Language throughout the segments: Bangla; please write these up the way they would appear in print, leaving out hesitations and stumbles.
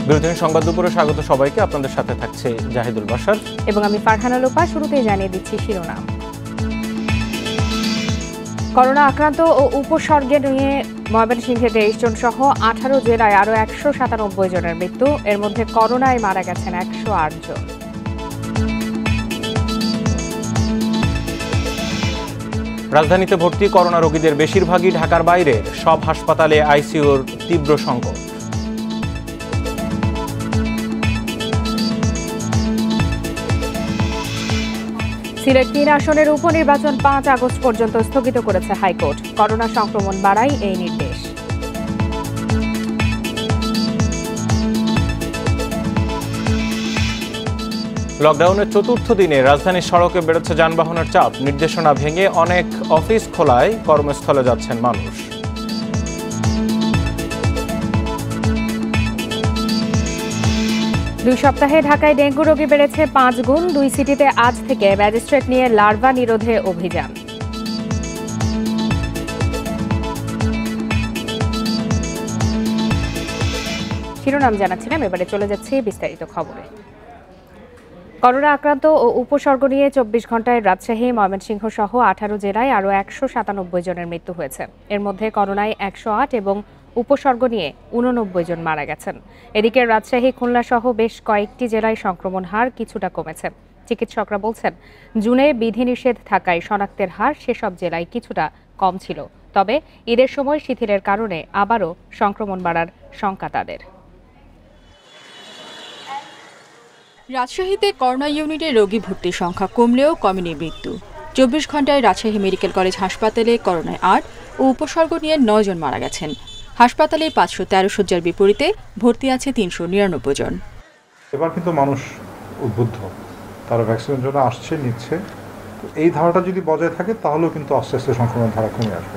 বিরোধী সংবাদ দুপুরে স্বাগত সবাইকে। আপনাদের সাথে থাকছে জাহিদুল বাশার এবং আমি ফারহানা লোপা। শুরুতেই জানিয়ে দিচ্ছি শিরোনাম। করোনা আক্রান্ত ও উপসর্গে নিয়ে ময়মনসিংহে 23 জন সহ 18 জেলায় আরও 197 জনের মৃত্যু। এর মধ্যে করোনায় মারা গেছেন 108 জন। রাজধানীতে ভর্তি করোনা রোগীদের বেশিরভাগই ঢাকার বাইরের। সব হাসপাতালে আইসিইউর তীব্র সংকট। সিলেট 3 আসনের উপনির্বাচন 5 আগস্ট পর্যন্ত স্থগিত করেছে হাইকোর্ট। করোনা সংক্রমণ বাড়ায় এই নির্দেশ। লকডাউনের চতুর্থ দিনে রাজধানীর সড়কে বেড়েছে যানবাহনের চাপ। নির্দেশনা ভেঙে অনেক অফিস খোলায় কর্মস্থলে যাচ্ছেন মানুষ। দুই সপ্তাহে ঢাকায় ডেঙ্গু রোগী বেড়েছে 5 গুণ। 2 সিটিতে আজ থেকে ম্যাজিস্ট্রেট নিয়ে লার্ভা নিরোধে অভিযান। শিরোনাম জানাচ্ছিলাম, এবারে চলে যাচ্ছে বিস্তারিত খবরে। করোনা আক্রান্ত ও উপসর্গ নিয়ে 24 ঘন্টায় রাজশাহী, ময়মনসিংহ সহ 18 জেলায় আরও 197 জনের মৃত্যু হয়েছে। এর মধ্যে করোনায় 108 এবং উপসর্গ নিয়ে 89 জন মারা গেছেন। এদিকে রাজশাহী, খুলনা সহ বেশ কয়েকটি জেলায় সংক্রমণ হার কিছুটা কমেছে। চিকিৎসকরা বলছেন, জুনে বিধিনিষেধ থাকায় শনাক্তের হার সেসব জেলায় কিছুটা কম ছিল। তবে ঈদের সময় শিথিলের কারণে আবারও সংক্রমণ বাড়ার শঙ্কা তাদের। রাজশাহীতে করোনা ইউনিটে রোগী ভর্তির সংখ্যা কমলেও কমেনি মৃত্যু। 24 ঘন্টায় রাজশাহী মেডিকেল কলেজ হাসপাতালে করোনায় 8 ও উপসর্গ নিয়ে 9 জন মারা গেছেন। হাসপাতালে 513 শয্যার বিপরীতে ভর্তি আছে 399 জন। এবার কিন্তু মানুষ উদ্বুদ্ধ, তারা ভ্যাকসিনের জন্য আসছে, নিচ্ছে। এই ধারাটা যদি বজায় থাকে তাহলেও কিন্তু আস্তে আস্তে সংক্রমণের ধারা কমে আসবে।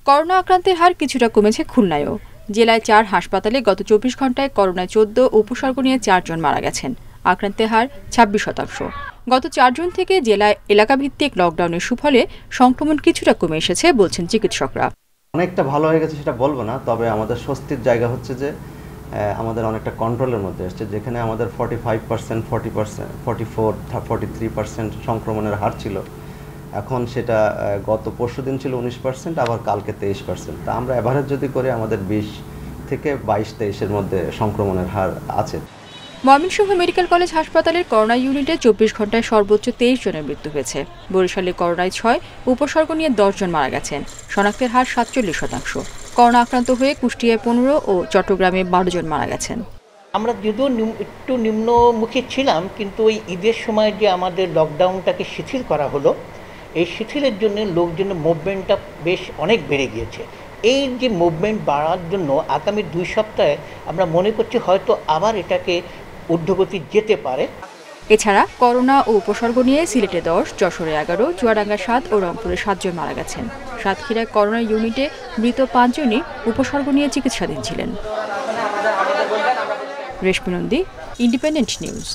করোনা আক্রান্তের হার কিছুটা কমেছে খুলনায়ও। জেলায় 4 হাসপাতালে গত 24 ঘন্টায় করোনায় 14 ও উপসর্গ নিয়ে 4 জন মারা গেছেন। আক্রান্তের হার 26%। গত 4 জুন থেকে জেলায় এলাকাভিত্তিক লকডাউনের সুফলে সংক্রমণ কিছুটা কমে এসেছে বলছেন চিকিৎসকরা। অনেকটা ভালো হয়ে গেছে সেটা বলবো না, তবে আমাদের স্বস্তির জায়গা হচ্ছে যে আমাদের অনেকটা কন্ট্রোলের মধ্যে এসছে। যেখানে আমাদের 45%, 40%, 44, 43% সংক্রমণের হার ছিল, এখন সেটা গত পরশুদিন ছিল 19%, আবার কালকে 23%। তা আমরা এভারেজ যদি করে আমাদের 20 থেকে 22-23-এর মধ্যে সংক্রমণের হার আছে। ময়মনসিংহ মেডিকেল কলেজ হাসপাতালের করোনা ইউনিটে 24 ঘন্টায় সর্বোচ্চ 23 জনের মৃত্যু হয়েছে। বরিশালে করোনায় 6, উপসর্গ নিয়ে 10 জন মারা গেছেন। শনাক্তের হার 47%। করোনা আক্রান্ত হয়ে কুষ্টিয়ায় 15 ও চট্টগ্রামে 12 জন মারা গেছেন। আমরা যদিও একটু নিম্নমুখী ছিলাম, কিন্তু ওই ঈদের সময় যে আমাদের লকডাউনটাকে শিথিল করা হলো, এই শিথিলের জন্য লোকজনের মুভমেন্টটা বেশ অনেক বেড়ে গিয়েছে। এই যে মুভমেন্ট বাড়ার জন্য আগামী 2 সপ্তাহে আমরা মনে করছি হয়তো আবার এটাকে ঊর্ধ্বগতি যেতে পারে। এছাড়া করোনা ও উপসর্গ নিয়ে সিলেটে 10, যশোরে 11, চুয়াডাঙ্গা 7 ও রংপুরে 7 জন মারা গেছেন। সাতক্ষীরায় করোনা ইউনিটে মৃত 5 জনই উপসর্গ নিয়ে চিকিৎসাধীন ছিলেন। রেশমি নন্দী, ইন্ডিপেন্ডেন্ট নিউজ।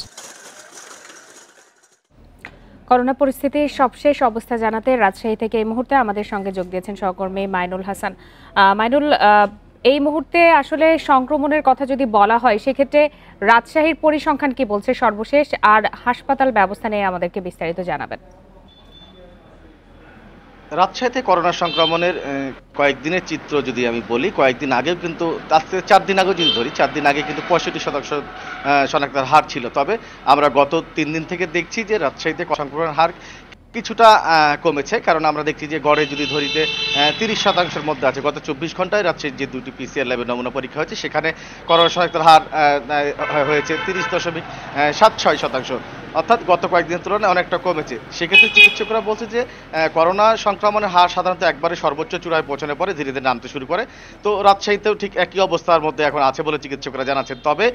করোনা পরিস্থিতির সবশেষ অবস্থা জানাতে রাজশাহী থেকে এই মুহূর্তে আমাদের সঙ্গে যোগ দিয়েছেন সহকর্মী মাইনুল হাসান। মাইনুল, এই মুহূর্তে আসলে সংক্রমণের কথা যদি বলা হয়, সেক্ষেত্রে রাজশাহীর পরিসংখ্যান কি বলছে সর্বশেষ, আর হাসপাতাল ব্যবস্থা নিয়ে আমাদেরকে বিস্তারিত জানাবেন। রাজশাহীতে করোনা সংক্রমণের কয়েকদিনের চিত্র যদি আমি বলি, কয়েকদিন আগেও কিন্তু, আজকে 4 দিন আগেও যদি ধরি, 4 দিন আগে কিন্তু 65% শনাক্তের হার ছিল। তবে আমরা গত 3 দিন থেকে দেখছি যে রাজশাহীতে সংক্রমণের হার কিছুটা কমেছে। কারণ আমরা দেখছি যে গড়ে যদি ধরিতে 30%-এর মধ্যে আছে। গত 24 ঘন্টায় রাজশাহীর যে 2টি পিসিআর ল্যাবে নমুনা পরীক্ষা হয়েছে, সেখানে করোনা শনাক্তের হার হয়েছে 30.76%। অর্থাৎ গত কয়েকদিনের তুলনায় অনেকটা কমেছে। সেক্ষেত্রে চিকিৎসকরা বলছে যে করোনা সংক্রমণের হার সাধারণত একবারে সর্বোচ্চ চূড়ায় পৌঁছানোর পরে ধীরে ধীরে নামতে শুরু করে। তো রাজশাহীতেও ঠিক একই অবস্থার মধ্যে এখন আছে বলে চিকিৎসকরা জানাচ্ছেন। তবে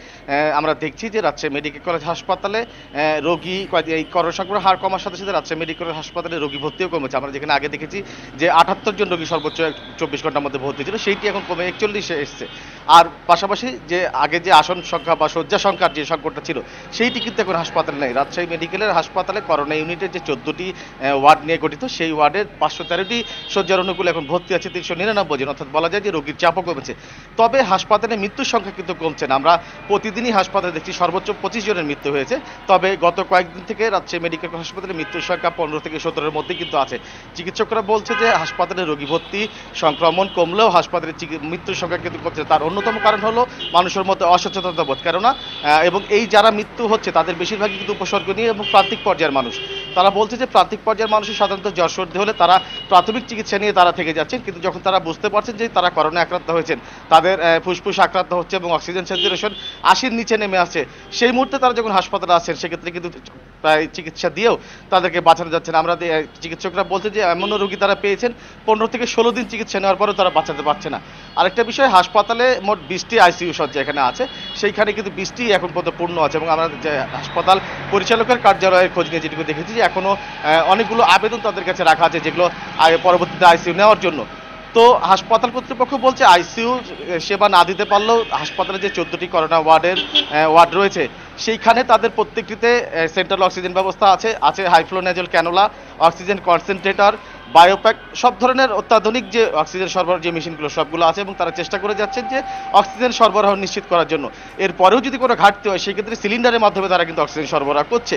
আমরা দেখছি যে রাজশাহী মেডিকেল কলেজ হাসপাতালে রোগী এই করোনা সংক্রমণের হার কমার সাথে সাথে রাজশাহী মেডিকেল কলেজ হাসপাতালে রোগী ভর্তিও কমেছে। আমরা যেখানে আগে দেখেছি যে 78 জন রোগী সর্বোচ্চ 24 ঘন্টার মধ্যে ভর্তি ছিল, সেইটি এখন কমে 41-এ এসছে। আর পাশাপাশি যে আগে যে আসন সংখ্যা বা শয্যা সংখ্যার যে সংকটটা ছিল সেইটি কিন্তু এখন হাসপাতালে নেই। রাজশাহী মেডিকেলের হাসপাতালে করোনা ইউনিটের যে 14টি ওয়ার্ড নিয়ে গঠিত, সেই ওয়ার্ডের 513টি শয্যার অনুকূলে এখন ভর্তি আছে 399 জন, অর্থাৎ বলা যায় যে রোগীর চাপও কমেছে। তবে হাসপাতালে মৃত্যুর সংখ্যা কিন্তু কমছে না। আমরা প্রতিদিনই হাসপাতালে দেখছি সর্বোচ্চ 25 জনের মৃত্যু হয়েছে। তবে গত কয়েকদিন থেকে রাজশাহী মেডিকেল হাসপাতালে মৃত্যুর সংখ্যা 15 থেকে 17-এর মধ্যে কিন্তু আছে। চিকিৎসকরা বলছে যে হাসপাতালে রোগী ভর্তি, সংক্রমণ কমলেও হাসপাতালে মৃত্যুর সংখ্যা কিন্তু কমছে। তার অন্যতম কারণ হলো মানুষের মধ্যে অসচেতনতা বোধ, কেননা এবং এই যারা মৃত্যু হচ্ছে তাদের বেশিরভাগই কিন্তু উপসর্গ নিয়ে এবং প্রান্তিক পর্যায়ের মানুষ। তারা বলছে যে প্রান্তিক পর্যায়ের মানুষের সাধারণত জ্বর সর্দি হলে তারা প্রাথমিক চিকিৎসা নিয়ে তারা থেকে যাচ্ছেন, কিন্তু যখন তারা বুঝতে পারছেন যে তারা করোনা আক্রান্ত হয়েছেন, তাদের ফুসফুস আক্রান্ত হচ্ছে এবং অক্সিজেন স্যাচুরেশন 80-র নিচে নেমে আসছে, সেই মুহূর্তে তারা যখন হাসপাতালে আসছেন সেক্ষেত্রে কিন্তু প্রায় চিকিৎসা দিয়েও তাদেরকে বাঁচানো যাচ্ছে না। আমরা চিকিৎসকরা বলছে যে এমনও রোগী তারা পেয়েছেন 15 থেকে 16 দিন চিকিৎসা নেওয়ার পরেও তারা বাঁচাতে পারছে না। আরেকটা বিষয়, হাসপাতালে মোট 20টি আইসিইউ শয্যা এখানে আছে, সেইখানে কিন্তু 20টি এখন পর্যন্ত পূর্ণ আছে এবং আমরা যে হাসপাতাল পরিচালকের কার্যালয়ের খোঁজ নিয়ে যেটুকু দেখেছি যে এখনও অনেকগুলো আবেদন তাদের কাছে রাখা আছে যেগুলো পরবর্তীতে আইসিইউ নেওয়ার জন্য। তো হাসপাতাল কর্তৃপক্ষ বলছে আইসিইউ সেবা না দিতে পারলেও হাসপাতালে যে 14টি করোনা ওয়ার্ড রয়েছে সেইখানে তাদের প্রত্যেকটিতে সেন্ট্রাল অক্সিজেন ব্যবস্থা আছে হাইফ্লো নেজল ক্যানোলা, অক্সিজেন কনসেন্ট্রেটর, বায়োপ্যাক, সব ধরনের অত্যাধুনিক যে অক্সিজেন সরবরাহ যে মেশিনগুলো সবগুলো আছে এবং তারা চেষ্টা করে যাচ্ছেন যে অক্সিজেন সরবরাহ নিশ্চিত করার জন্য। এরপরেও যদি কোনো ঘাটতি হয় সেক্ষেত্রে সিলিন্ডারের মাধ্যমে তারা কিন্তু অক্সিজেন সরবরাহ করছে।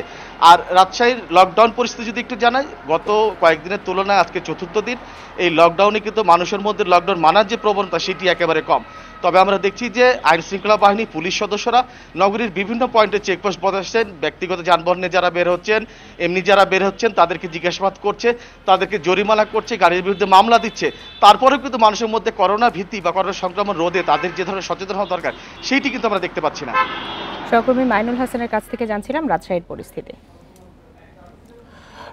আর রাজশাহীর লকডাউন পরিস্থিতি যদি একটু জানাই, গত কয়েকদিনের তুলনায় আজকে 4র্থ দিন, এই লকডাউনে কিন্তু মানুষের মধ্যে লকডাউন মানার যে প্রবণতা সেটি একেবারে কম। তবে আমরা দেখছি যে আইন শৃঙ্খলা বাহিনী, পুলিশ সদস্যরা নগরীর বিভিন্ন পয়েন্টে চেকপোস্ট বসাচ্ছেন, ব্যক্তিগত যানবাহনে যারা বের হচ্ছেন, এমনি যারা বের হচ্ছেন তাদেরকে জিজ্ঞাসাবাদ করছে, তাদেরকে জরিমানা করছে, গাড়ির বিরুদ্ধে মামলা দিচ্ছে। তারপরেও কিন্তু মানুষের মধ্যে করোনা ভীতি বা করোনা সংক্রমণ রোধে তাদের যে ধরনের সচেতন হওয়া দরকার সেইটি কিন্তু আমরা দেখতে পাচ্ছি না। সহকর্মী মাইনুল হাসানের কাছ থেকে জানছিলাম রাজশাহীর পরিস্থিতি।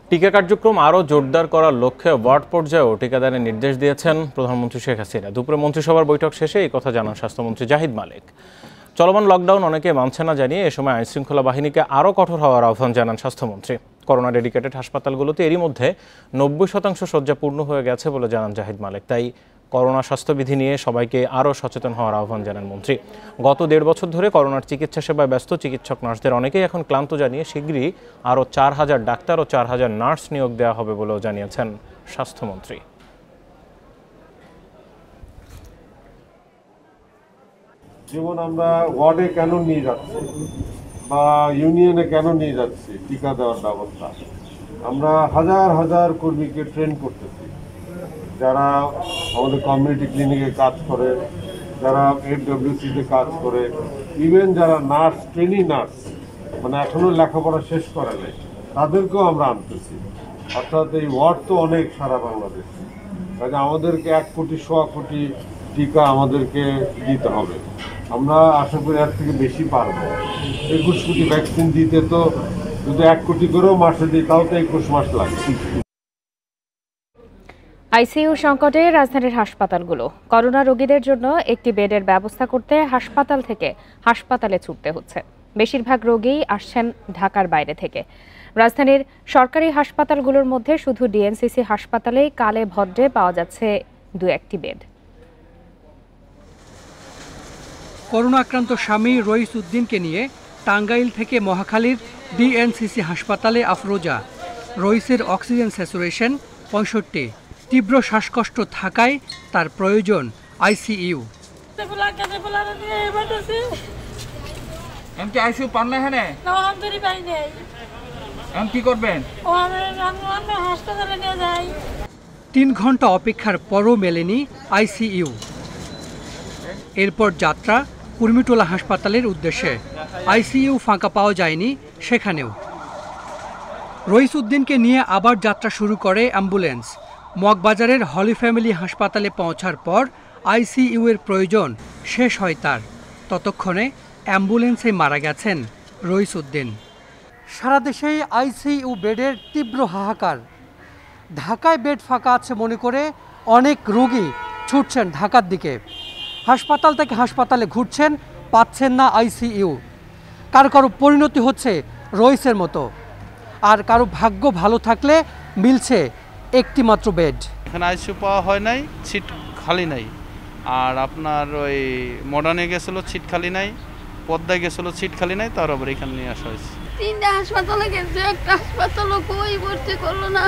টিকা কার্যক্রম আরও জোরদার করার লক্ষ্যে ওয়ার্ড পর্যায়েও টিকাদানের নির্দেশ দিয়েছেন প্রধানমন্ত্রী শেখ হাসিনা। দুপুরে মন্ত্রিসভার বৈঠক শেষে এই কথা জানান স্বাস্থ্যমন্ত্রী জাহিদ মালিক। চলমান লকডাউন অনেকে মানছে না জানিয়ে এ সময় আইনশৃঙ্খলা বাহিনীকে আরও কঠোর হওয়ার আহ্বান জানান স্বাস্থ্যমন্ত্রী। করোনা ডেডিকেটেড হাসপাতালগুলোতে এরই মধ্যে 90% শয্যা পূর্ণ হয়ে গেছে বলে জানান জাহিদ মালিক। তাই করোনা স্বাস্থ্যবিধি নিয়ে সবাইকে আরও সচেতন হওয়ার আহ্বান জানান মন্ত্রী। গত 1.5 বছর ধরে করোনার চিকিৎসা সেবায় ব্যস্ত চিকিৎসক নার্সদের অনেকেই এখন ক্লান্ত জানিয়ে শিগগিরই আরও 4000 ডাক্তার ও 4000 নার্স নিয়োগ দেওয়া হবে বলেও জানিয়েছেন স্বাস্থ্যমন্ত্রী। যেমন আমরা ওয়ার্ডে কেন নিয়ে যাচ্ছি বা ইউনিয়নে কেন নিয়ে যাচ্ছি টিকা দেওয়ার ব্যবস্থা, আমরা হাজার হাজার কর্মীকে ট্রেন করতেছি, যারা আমাদের কমিউনিটি ক্লিনিকে কাজ করে, যারা FWC-তে কাজ করে, ইভেন যারা নার্স, ট্রেনি নার্স, মানে এখনো লেখাপড়া শেষ করে নাই, তাদেরকেও আমরা আনতেছি। অর্থাৎ এই ওয়ার্ড তো অনেক সারা বাংলাদেশে, কাজে আমাদেরকে 1 কোটি 1.25 কোটি টিকা আমাদেরকে দিতে হবে। আমরা আশা করি এর থেকে বেশি পারবো। 21 কোটি ভ্যাকসিন দিতে তো যদি 1 কোটি করেও মাসে দিই তাও তো 21 মাস লাগে। আইসিইউ সংকটে রাজধানীর হাসপাতালগুলো। করোনা রোগীদের জন্য একটি বেডের ব্যবস্থা করতে হাসপাতাল থেকে হাসপাতালে ছুটতে হচ্ছে। বেশিরভাগ রোগীই আসছেন ঢাকার বাইরে থেকে। রাজধানীর সরকারি হাসপাতালগুলোর মধ্যে শুধু ডিএনসিসি হাসপাতালেই কালে ভদ্রে পাওয়া যাচ্ছে 2-1টি বেড। করোনা আক্রান্ত স্বামী রইস উদ্দিনকে নিয়ে টাঙ্গাইল থেকে মহাখালীর ডিএনসিসি হাসপাতালে আফরোজা। রইসের অক্সিজেন স্যাচুরেশন 65, তীব্র শ্বাসকষ্ট থাকায় তার প্রয়োজন আইসিইউ। আইসিইউ পান না এখানে? কি করবেন? 3 ঘন্টা অপেক্ষার পরও মেলেনি আইসিইউ। এরপর যাত্রা কুর্মিটোলা হাসপাতালের উদ্দেশ্যে। আইসিইউ ফাঁকা পাওয়া যায়নি সেখানেও। রইস উদ্দিনকে নিয়ে আবার যাত্রা শুরু করে অ্যাম্বুলেন্স। মগবাজারের হলি ফ্যামিলি হাসপাতালে পৌঁছার পর আইসিইউ এর প্রয়োজন শেষ হয় তার। ততক্ষণে অ্যাম্বুলেন্সে মারা গেছেন রইস উদ্দিন। সারা দেশেই আইসিইউ বেডের তীব্র হাহাকার। ঢাকায় বেড ফাঁকা আছে মনে করে অনেক রোগী ছুটছেন ঢাকার দিকে। হাসপাতাল থেকে হাসপাতালে ঘুরছেন, পাচ্ছেন না আইসিইউ। কারো কারো পরিণতি হচ্ছে রইসের মতো, আর কারো ভাগ্য ভালো থাকলে মিলছে একটি মাত্র বেড। এখানে আইসিইউ পাওয়া হয় নাই, সিট খালি নাই, আর আপনার ওই মডার্নে গেছিলো সিট খালি নাই, পদ্মায় গেছিলো সিট খালি নাই, তার আবার এখানে নিয়ে আসা হয়েছে। 3টা হাসপাতালে গেছে, একটা হাসপাতালও কই ভর্তি করলো না,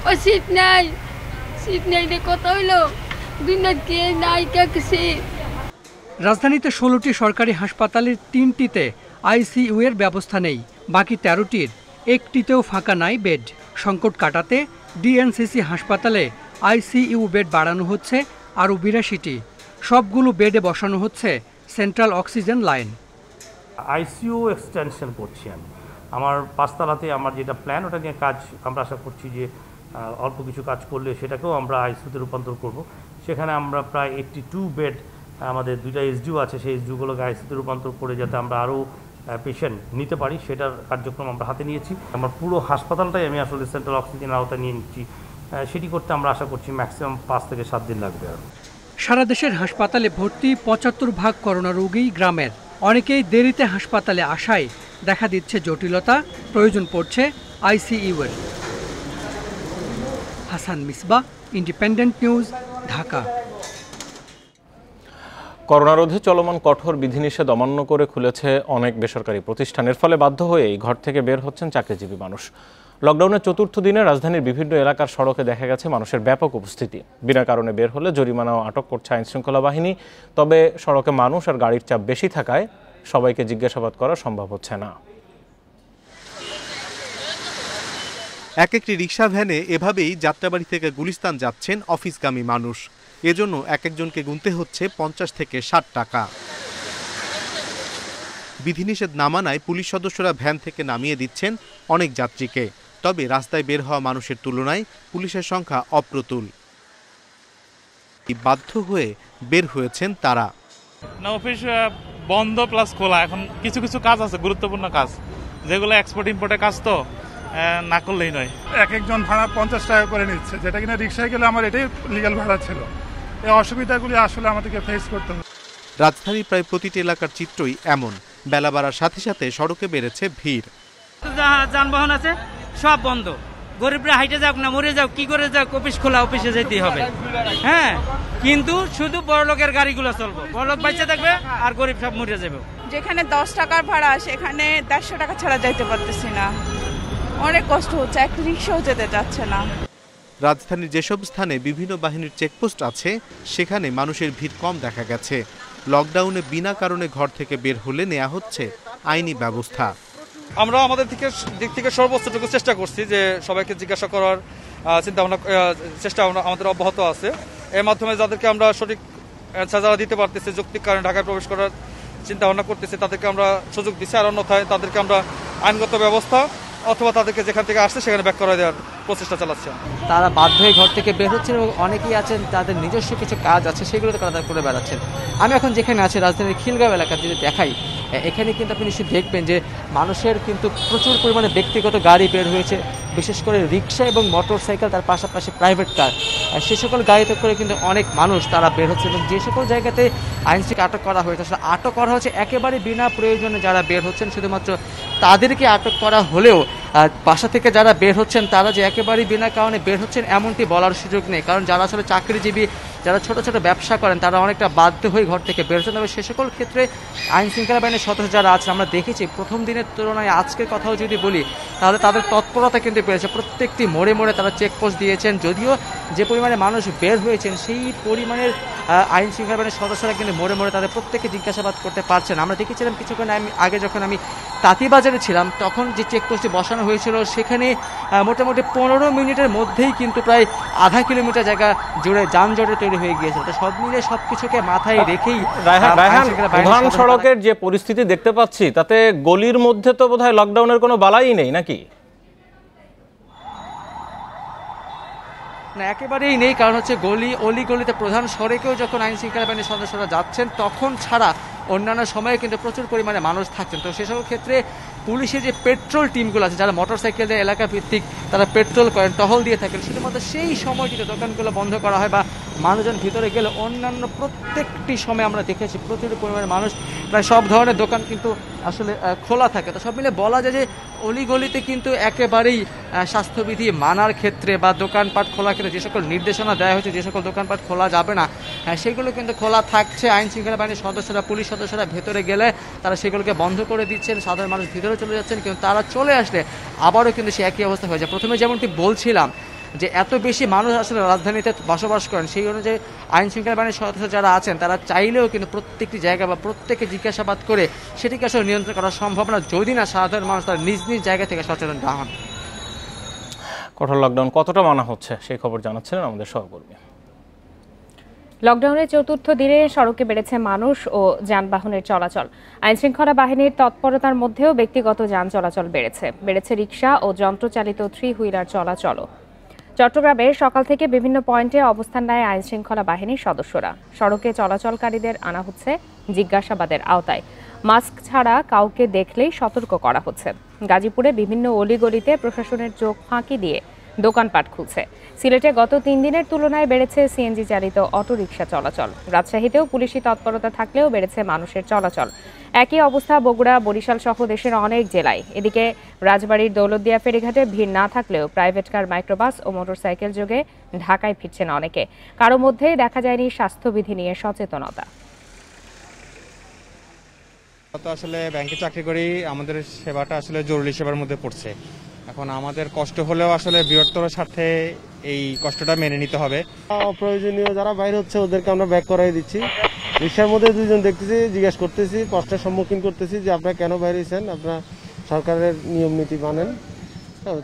ওই সিট নাই রে কথা হইলো 2 দিন কে নাই কাছে। রাজধানীতে 16টি সরকারি হাসপাতালের 3টিতে আইসিইউ এর ব্যবস্থা নেই, বাকি 13টির একটিতেও ফাঁকা নাই বেড। সংকট কাটাতে ডিএনসিসি হাসপাতালে আইসিইউ বেড বাড়ানো হচ্ছে আরও 82টি। সবগুলো বেডে বসানো হচ্ছে central oxygen line. ICU extension করছি আমি, আমার 5 তলাতে আমার যেটা প্ল্যান ওটা নিয়ে কাজ আমরা আশা করছি যে অল্প কিছু কাজ করলে সেটাকেও আমরা আইসিইউতে রূপান্তর করব। সেখানে আমরা প্রায় 82 বেড, আমাদের 2টা এসডিউ আছে, সেই এসডিউগুলোকে আইসিইউতে রূপান্তর করে যাতে আমরা আরও পেশেন্ট নিতে পারি সেটার কার্যক্রম আমরা হাতে নিয়েছি। আমার পুরো হাসপাতালটাই আমি আসলে সেন্ট্রাল অক্সিজেন আওতায় নিয়ে নিচ্ছি, সেটি করতে আমরা আশা করছি ম্যাক্সিমাম 5 থেকে 7 দিন লাগবে। আর সারা দেশের হাসপাতালে ভর্তি 75% করোনা রোগী গ্রামের। অনেকেই দেরিতে হাসপাতালে আসায় দেখা দিচ্ছে জটিলতা, প্রয়োজন পড়ছে আইসিইউ এর। Hasan Misbah, independent news, Dhaka. Corona রোধে চলমান কঠোর বিধিনিষেধ অমান্য করে খুলেছে অনেক বেসরকারি প্রতিষ্ঠানের, ফলে বাধ্য হয়েই ঘর থেকে বের হচ্ছেন চাকরিজীবী মানুষ। লকডাউনের 4র্থ দিনে রাজধানীর বিভিন্ন এলাকার সড়কে দেখা গেছে মানুষের ব্যাপক উপস্থিতি। বিনা কারণে বের হলে জরিমানা ও আটক করছে আইনশৃঙ্খলা বাহিনী। তবে সড়কে মানুষ আর গাড়ির চাপ বেশি থাকায় সবাইকে জিজ্ঞাসাবাদ করা সম্ভব হচ্ছে না। এক একটি রিকশা ভ্যানে এভাবেই যাত্রাবাড়ি থেকে গুলিস্তান যাচ্ছেন অফিসগামী মানুষ। এজন্য এক একজনকে গুনতে হচ্ছে 50 থেকে 60 টাকা। বিধিনিষেধ না মানায় পুলিশ সদস্যরা ভ্যান থেকে নামিয়ে দিচ্ছেন অনেক যাত্রীকে। তবে রাস্তায় বের হওয়া মানুষের তুলনায় পুলিশের সংখ্যা অপ্রতুল। বাধ্য হয়ে বের হয়েছেন তারা। না, অফিস বন্ধ প্লাস খোলা। এখন কিছু কিছু কাজ আছে, গুরুত্বপূর্ণ কাজ, যেগুলো এক্সপোর্ট ইম্পোর্টের কাজ, তো না করলেই নয়। এক একজন ভাড়া 50 টাকা করে নিচ্ছে, যেটা কিনা রিক্সায় গেলে আমার এটাই লিগ্যাল ভাড়া ছিল। এই অসুবিধাগুলি আসলে আমাদেরকে ফেস করতে হবে। রাজধানীর প্রায় প্রতিটি এলাকার চিত্রই এমন। বেলা বাড়ার সাথে সাথে সড়কে বেড়েছে ভিড়। যানবাহন আছে সব বন্ধ, গরিবরা হাইটে যাক না মরে যাক, কি করে যাক, অফিস খোলা, অফিসে যেতে হবে। হ্যাঁ, কিন্তু শুধু বড় লোকের গাড়িগুলো চলবে, বড় লোক বাচ্চা থাকবে আর গরিব সব মরে যাবে। যেখানে 10 টাকার ভাড়া সেখানে 150 টাকা ছাড়া যাইতে পারতেছি না, অনেক কষ্ট হচ্ছে, একটা রিক্সাও যেতে যাচ্ছে না। রাজধানীর যেসব স্থানে বিভিন্ন বাহিনীর চেকপোস্ট আছে সেখানে মানুষের ভিড় কম দেখা গেছে। লকডাউনে বিনা কারণে ঘর থেকে বের হলে নেওয়া হচ্ছে আইনি ব্যবস্থা। আমরা আমাদের দিক থেকে সর্বোচ্চটুকু চেষ্টা করছি যে সবাইকে জিজ্ঞাসা করার চেষ্টা আমাদের অব্যাহত আছে। এর মাধ্যমে যাদেরকে আমরা সঠিক সাজা দিতে পারতেছি, যৌক্তিক কারণে ঢাকায় প্রবেশ করার চিন্তা ভাবনা করতেছি, তাদেরকে আমরা সুযোগ দিচ্ছি। আর অন্যথায় তাদেরকে আমরা আইনগত ব্যবস্থা অথবা তাদেরকে যেখান থেকে আসছে সেখানে ব্যাক করা দেওয়ার প্রচেষ্টা চালাচ্ছে। তারা বাধ্য হয়ে ঘর থেকে বের হচ্ছেন এবং অনেকেই আছেন তাদের নিজস্ব কিছু কাজ আছে, সেগুলো তারা করে বেড়াচ্ছেন। আমি এখন যেখানে আছি রাজধানীর খিলগাঁও এলাকা যদি দেখাই, এখানে কিন্তু আপনি নিশ্চয়ই দেখবেন যে মানুষের কিন্তু প্রচুর পরিমাণে ব্যক্তিগত গাড়ি বের হয়েছে, বিশেষ করে রিক্সা এবং মোটর সাইকেল, তার পাশাপাশি প্রাইভেট কার। সে সকল গাড়িতে করে কিন্তু অনেক মানুষ তারা বের হচ্ছে এবং যে সকল জায়গাতে আইনশৃঙ্খলা আটক করা হয়েছে, আসলে আটক করা হচ্ছে একেবারে বিনা প্রয়োজনে যারা বের হচ্ছেন, শুধুমাত্র তাদেরকে আটক করা হলেও বাসা থেকে যারা বের হচ্ছেন তারা যে একেবারেই বিনা কারণে বের হচ্ছেন এমনটি বলার সুযোগ নেই। কারণ যারা আসলে চাকরিজীবী, যারা ছোট ছোট ব্যবসা করেন, তারা অনেকটা বাধ্য হয়ে ঘর থেকে বের হচ্ছেন। তবে সে সকল ক্ষেত্রে আইন শৃঙ্খলা বাহিনীর সদস্য যারা আছেন, আমরা দেখেছি প্রথম দিনের তুলনায় আজকের কথাও যদি বলি তাহলে তাদের তৎপরতা কিন্তু বেড়েছে। প্রত্যেকটি মোড়ে মোড়ে তারা চেকপোস্ট দিয়েছেন। যদিও যে পরিমাণে মানুষ বের হয়েছেন সেই পরিমাণের আইন শৃঙ্খলা বাহিনীর সদস্যরা কিন্তু মোড়ে মোড়ে তাদের প্রত্যেককে জিজ্ঞাসাবাদ করতে পারছেন। আমরা দেখেছিলাম কিছুক্ষণ আগে যখন আমি তাঁতিবাজারে ছিলাম, তখন যে চেকপোস্টটি বসানো হয়েছিল সেখানে মোটামুটি 15 মিনিটের মধ্যেই কিন্তু প্রায় আধা কিলোমিটার জায়গা জুড়ে যানজটে তৈরি হয়ে গিয়েছিল। তো সব মিলে সবকিছুকে মাথায় রেখেই প্রধান সড়কের যে পরিস্থিতি দেখতে পাচ্ছি তাতে গলির মধ্যে তো বোধহয় লকডাউনের কোনো বালাই নেই নাকি? না, একেবারেই নেই। কারণ হচ্ছে অলিগলিতে প্রধান সড়কেও যখন আইন শৃঙ্খলা বাহিনীর সদস্যরা যাচ্ছেন তখন ছাড়া অন্যান্য সময়ে কিন্তু প্রচুর পরিমাণে মানুষ থাকছেন। তো সেসব ক্ষেত্রে পুলিশের যে পেট্রোল টিমগুলো আছে, যারা মোটরসাইকেল এলাকা ভিত্তিক তারা পেট্রোল করেন, টহল দিয়ে থাকেন, শুধুমাত্র সেই সময়টিতে দোকানগুলো বন্ধ করা হয় বা মানুষজন ভিতরে গেলে অন্যান্য প্রত্যেকটি সময় আমরা দেখেছি প্রচুর পরিমাণে মানুষ, প্রায় সব ধরনের দোকান কিন্তু আসলে খোলা থাকে। তো সব মিলে বলা যায় যে অলিগলিতে কিন্তু একেবারেই স্বাস্থ্যবিধি মানার ক্ষেত্রে বা দোকানপাট খোলার ক্ষেত্রে যে সকল নির্দেশনা দেওয়া হয়েছে, যে সকল দোকানপাট খোলা যাবে না সেগুলো কিন্তু খোলা থাকছে। আইন শৃঙ্খলা বাহিনীর সদস্যরা, পুলিশ সদস্যরা ভেতরে গেলে তারা সেগুলোকে বন্ধ করে দিচ্ছেন, সাধারণ মানুষ ভিতরে চলে যাচ্ছেন, কিন্তু তারা চলে আসলে আবারও কিন্তু সে একই অবস্থা হয়ে যায়। প্রথমে যেমনটি বলছিলাম যে এত বেশি মানুষ আসলে রাজধানীতে বসবাস করেন, সেই অনুযায়ী আইন শৃঙ্খলা বাহিনীর সদস্য যারা আছেন তারা চাইলেও কিন্তু প্রত্যেকটি জায়গা বা প্রত্যেককে জিজ্ঞাসাবাদ করে সেটিকে আসলে নিয়ন্ত্রণ করা সম্ভব না যদি না সাধারণ মানুষ তার নিজ নিজ জায়গা থেকে সচেতন না হন। কঠোর লকডাউন কতটা মানা হচ্ছে সেই খবর জানাচ্ছিলেন আমাদের সহকর্মী। লকডাউনের চতুর্থ দিনে সড়কে বেড়েছে মানুষ ও যানবাহনের চলাচল। আইনশৃঙ্খলা বাহিনীর তৎপরতার মধ্যেও ব্যক্তিগত যান চলাচল বেড়েছে রিকশা ও যন্ত্রচালিত 3 হুইলার চলাচলও। চট্টগ্রামে সকাল থেকে বিভিন্ন পয়েন্টে অবস্থান নেয় আইনশৃঙ্খলা বাহিনীর সদস্যরা। সড়কে চলাচলকারীদের আনা হচ্ছে জিজ্ঞাসাবাদের আওতায়। মাস্ক ছাড়া কাউকে দেখলেই সতর্ক করা হচ্ছে। গাজীপুরে বিভিন্ন অলিগলিতে প্রশাসনের চোখ ফাঁকি দিয়ে দোকানপাট খুলছে। সিলেটে গত 3 দিনের তুলনায় বেড়েছে সিএনজি চালিত অটোরিকশা চলাচল। রাজশাহীতেও পুলিশি তৎপরতা থাকলেও বেড়েছে মানুষের চলাচল। একই অবস্থা বগুড়া, বরিশাল সহ দেশের অনেক জেলায়। এদিকে রাজবাড়ীর দৌলতদিয়া ফেরিঘাটে ভিড় না থাকলেও প্রাইভেট কার, মাইক্রোবাস ও মোটরসাইকেল যোগে ঢাকায় ফিরছেন অনেকে। কারো মধ্যেই দেখা যায়নি স্বাস্থ্যবিধি নিয়ে সচেতনতা। আসলে ব্যাংকে চাকরি করি, আমাদের সেবাটা আসলে জরুরি সেবার মধ্যে পড়ছে। এখন আমাদের কষ্ট হলেও আসলে বৃহত্তর স্বার্থে এই কষ্টটা মেনে নিতে হবে। অপ্রয়োজনীয় যারা বাইরে হচ্ছে ওদেরকে আমরা ব্যাক করাই দিচ্ছি। রিক্সার মধ্যে 2 জন দেখতেছি, জিজ্ঞেস করতেছি, কষ্টের সম্মুখীন করতেছি যে আপনারা কেন বাইরেছেন, আপনারা সরকারের নিয়ম নীতি মানেন।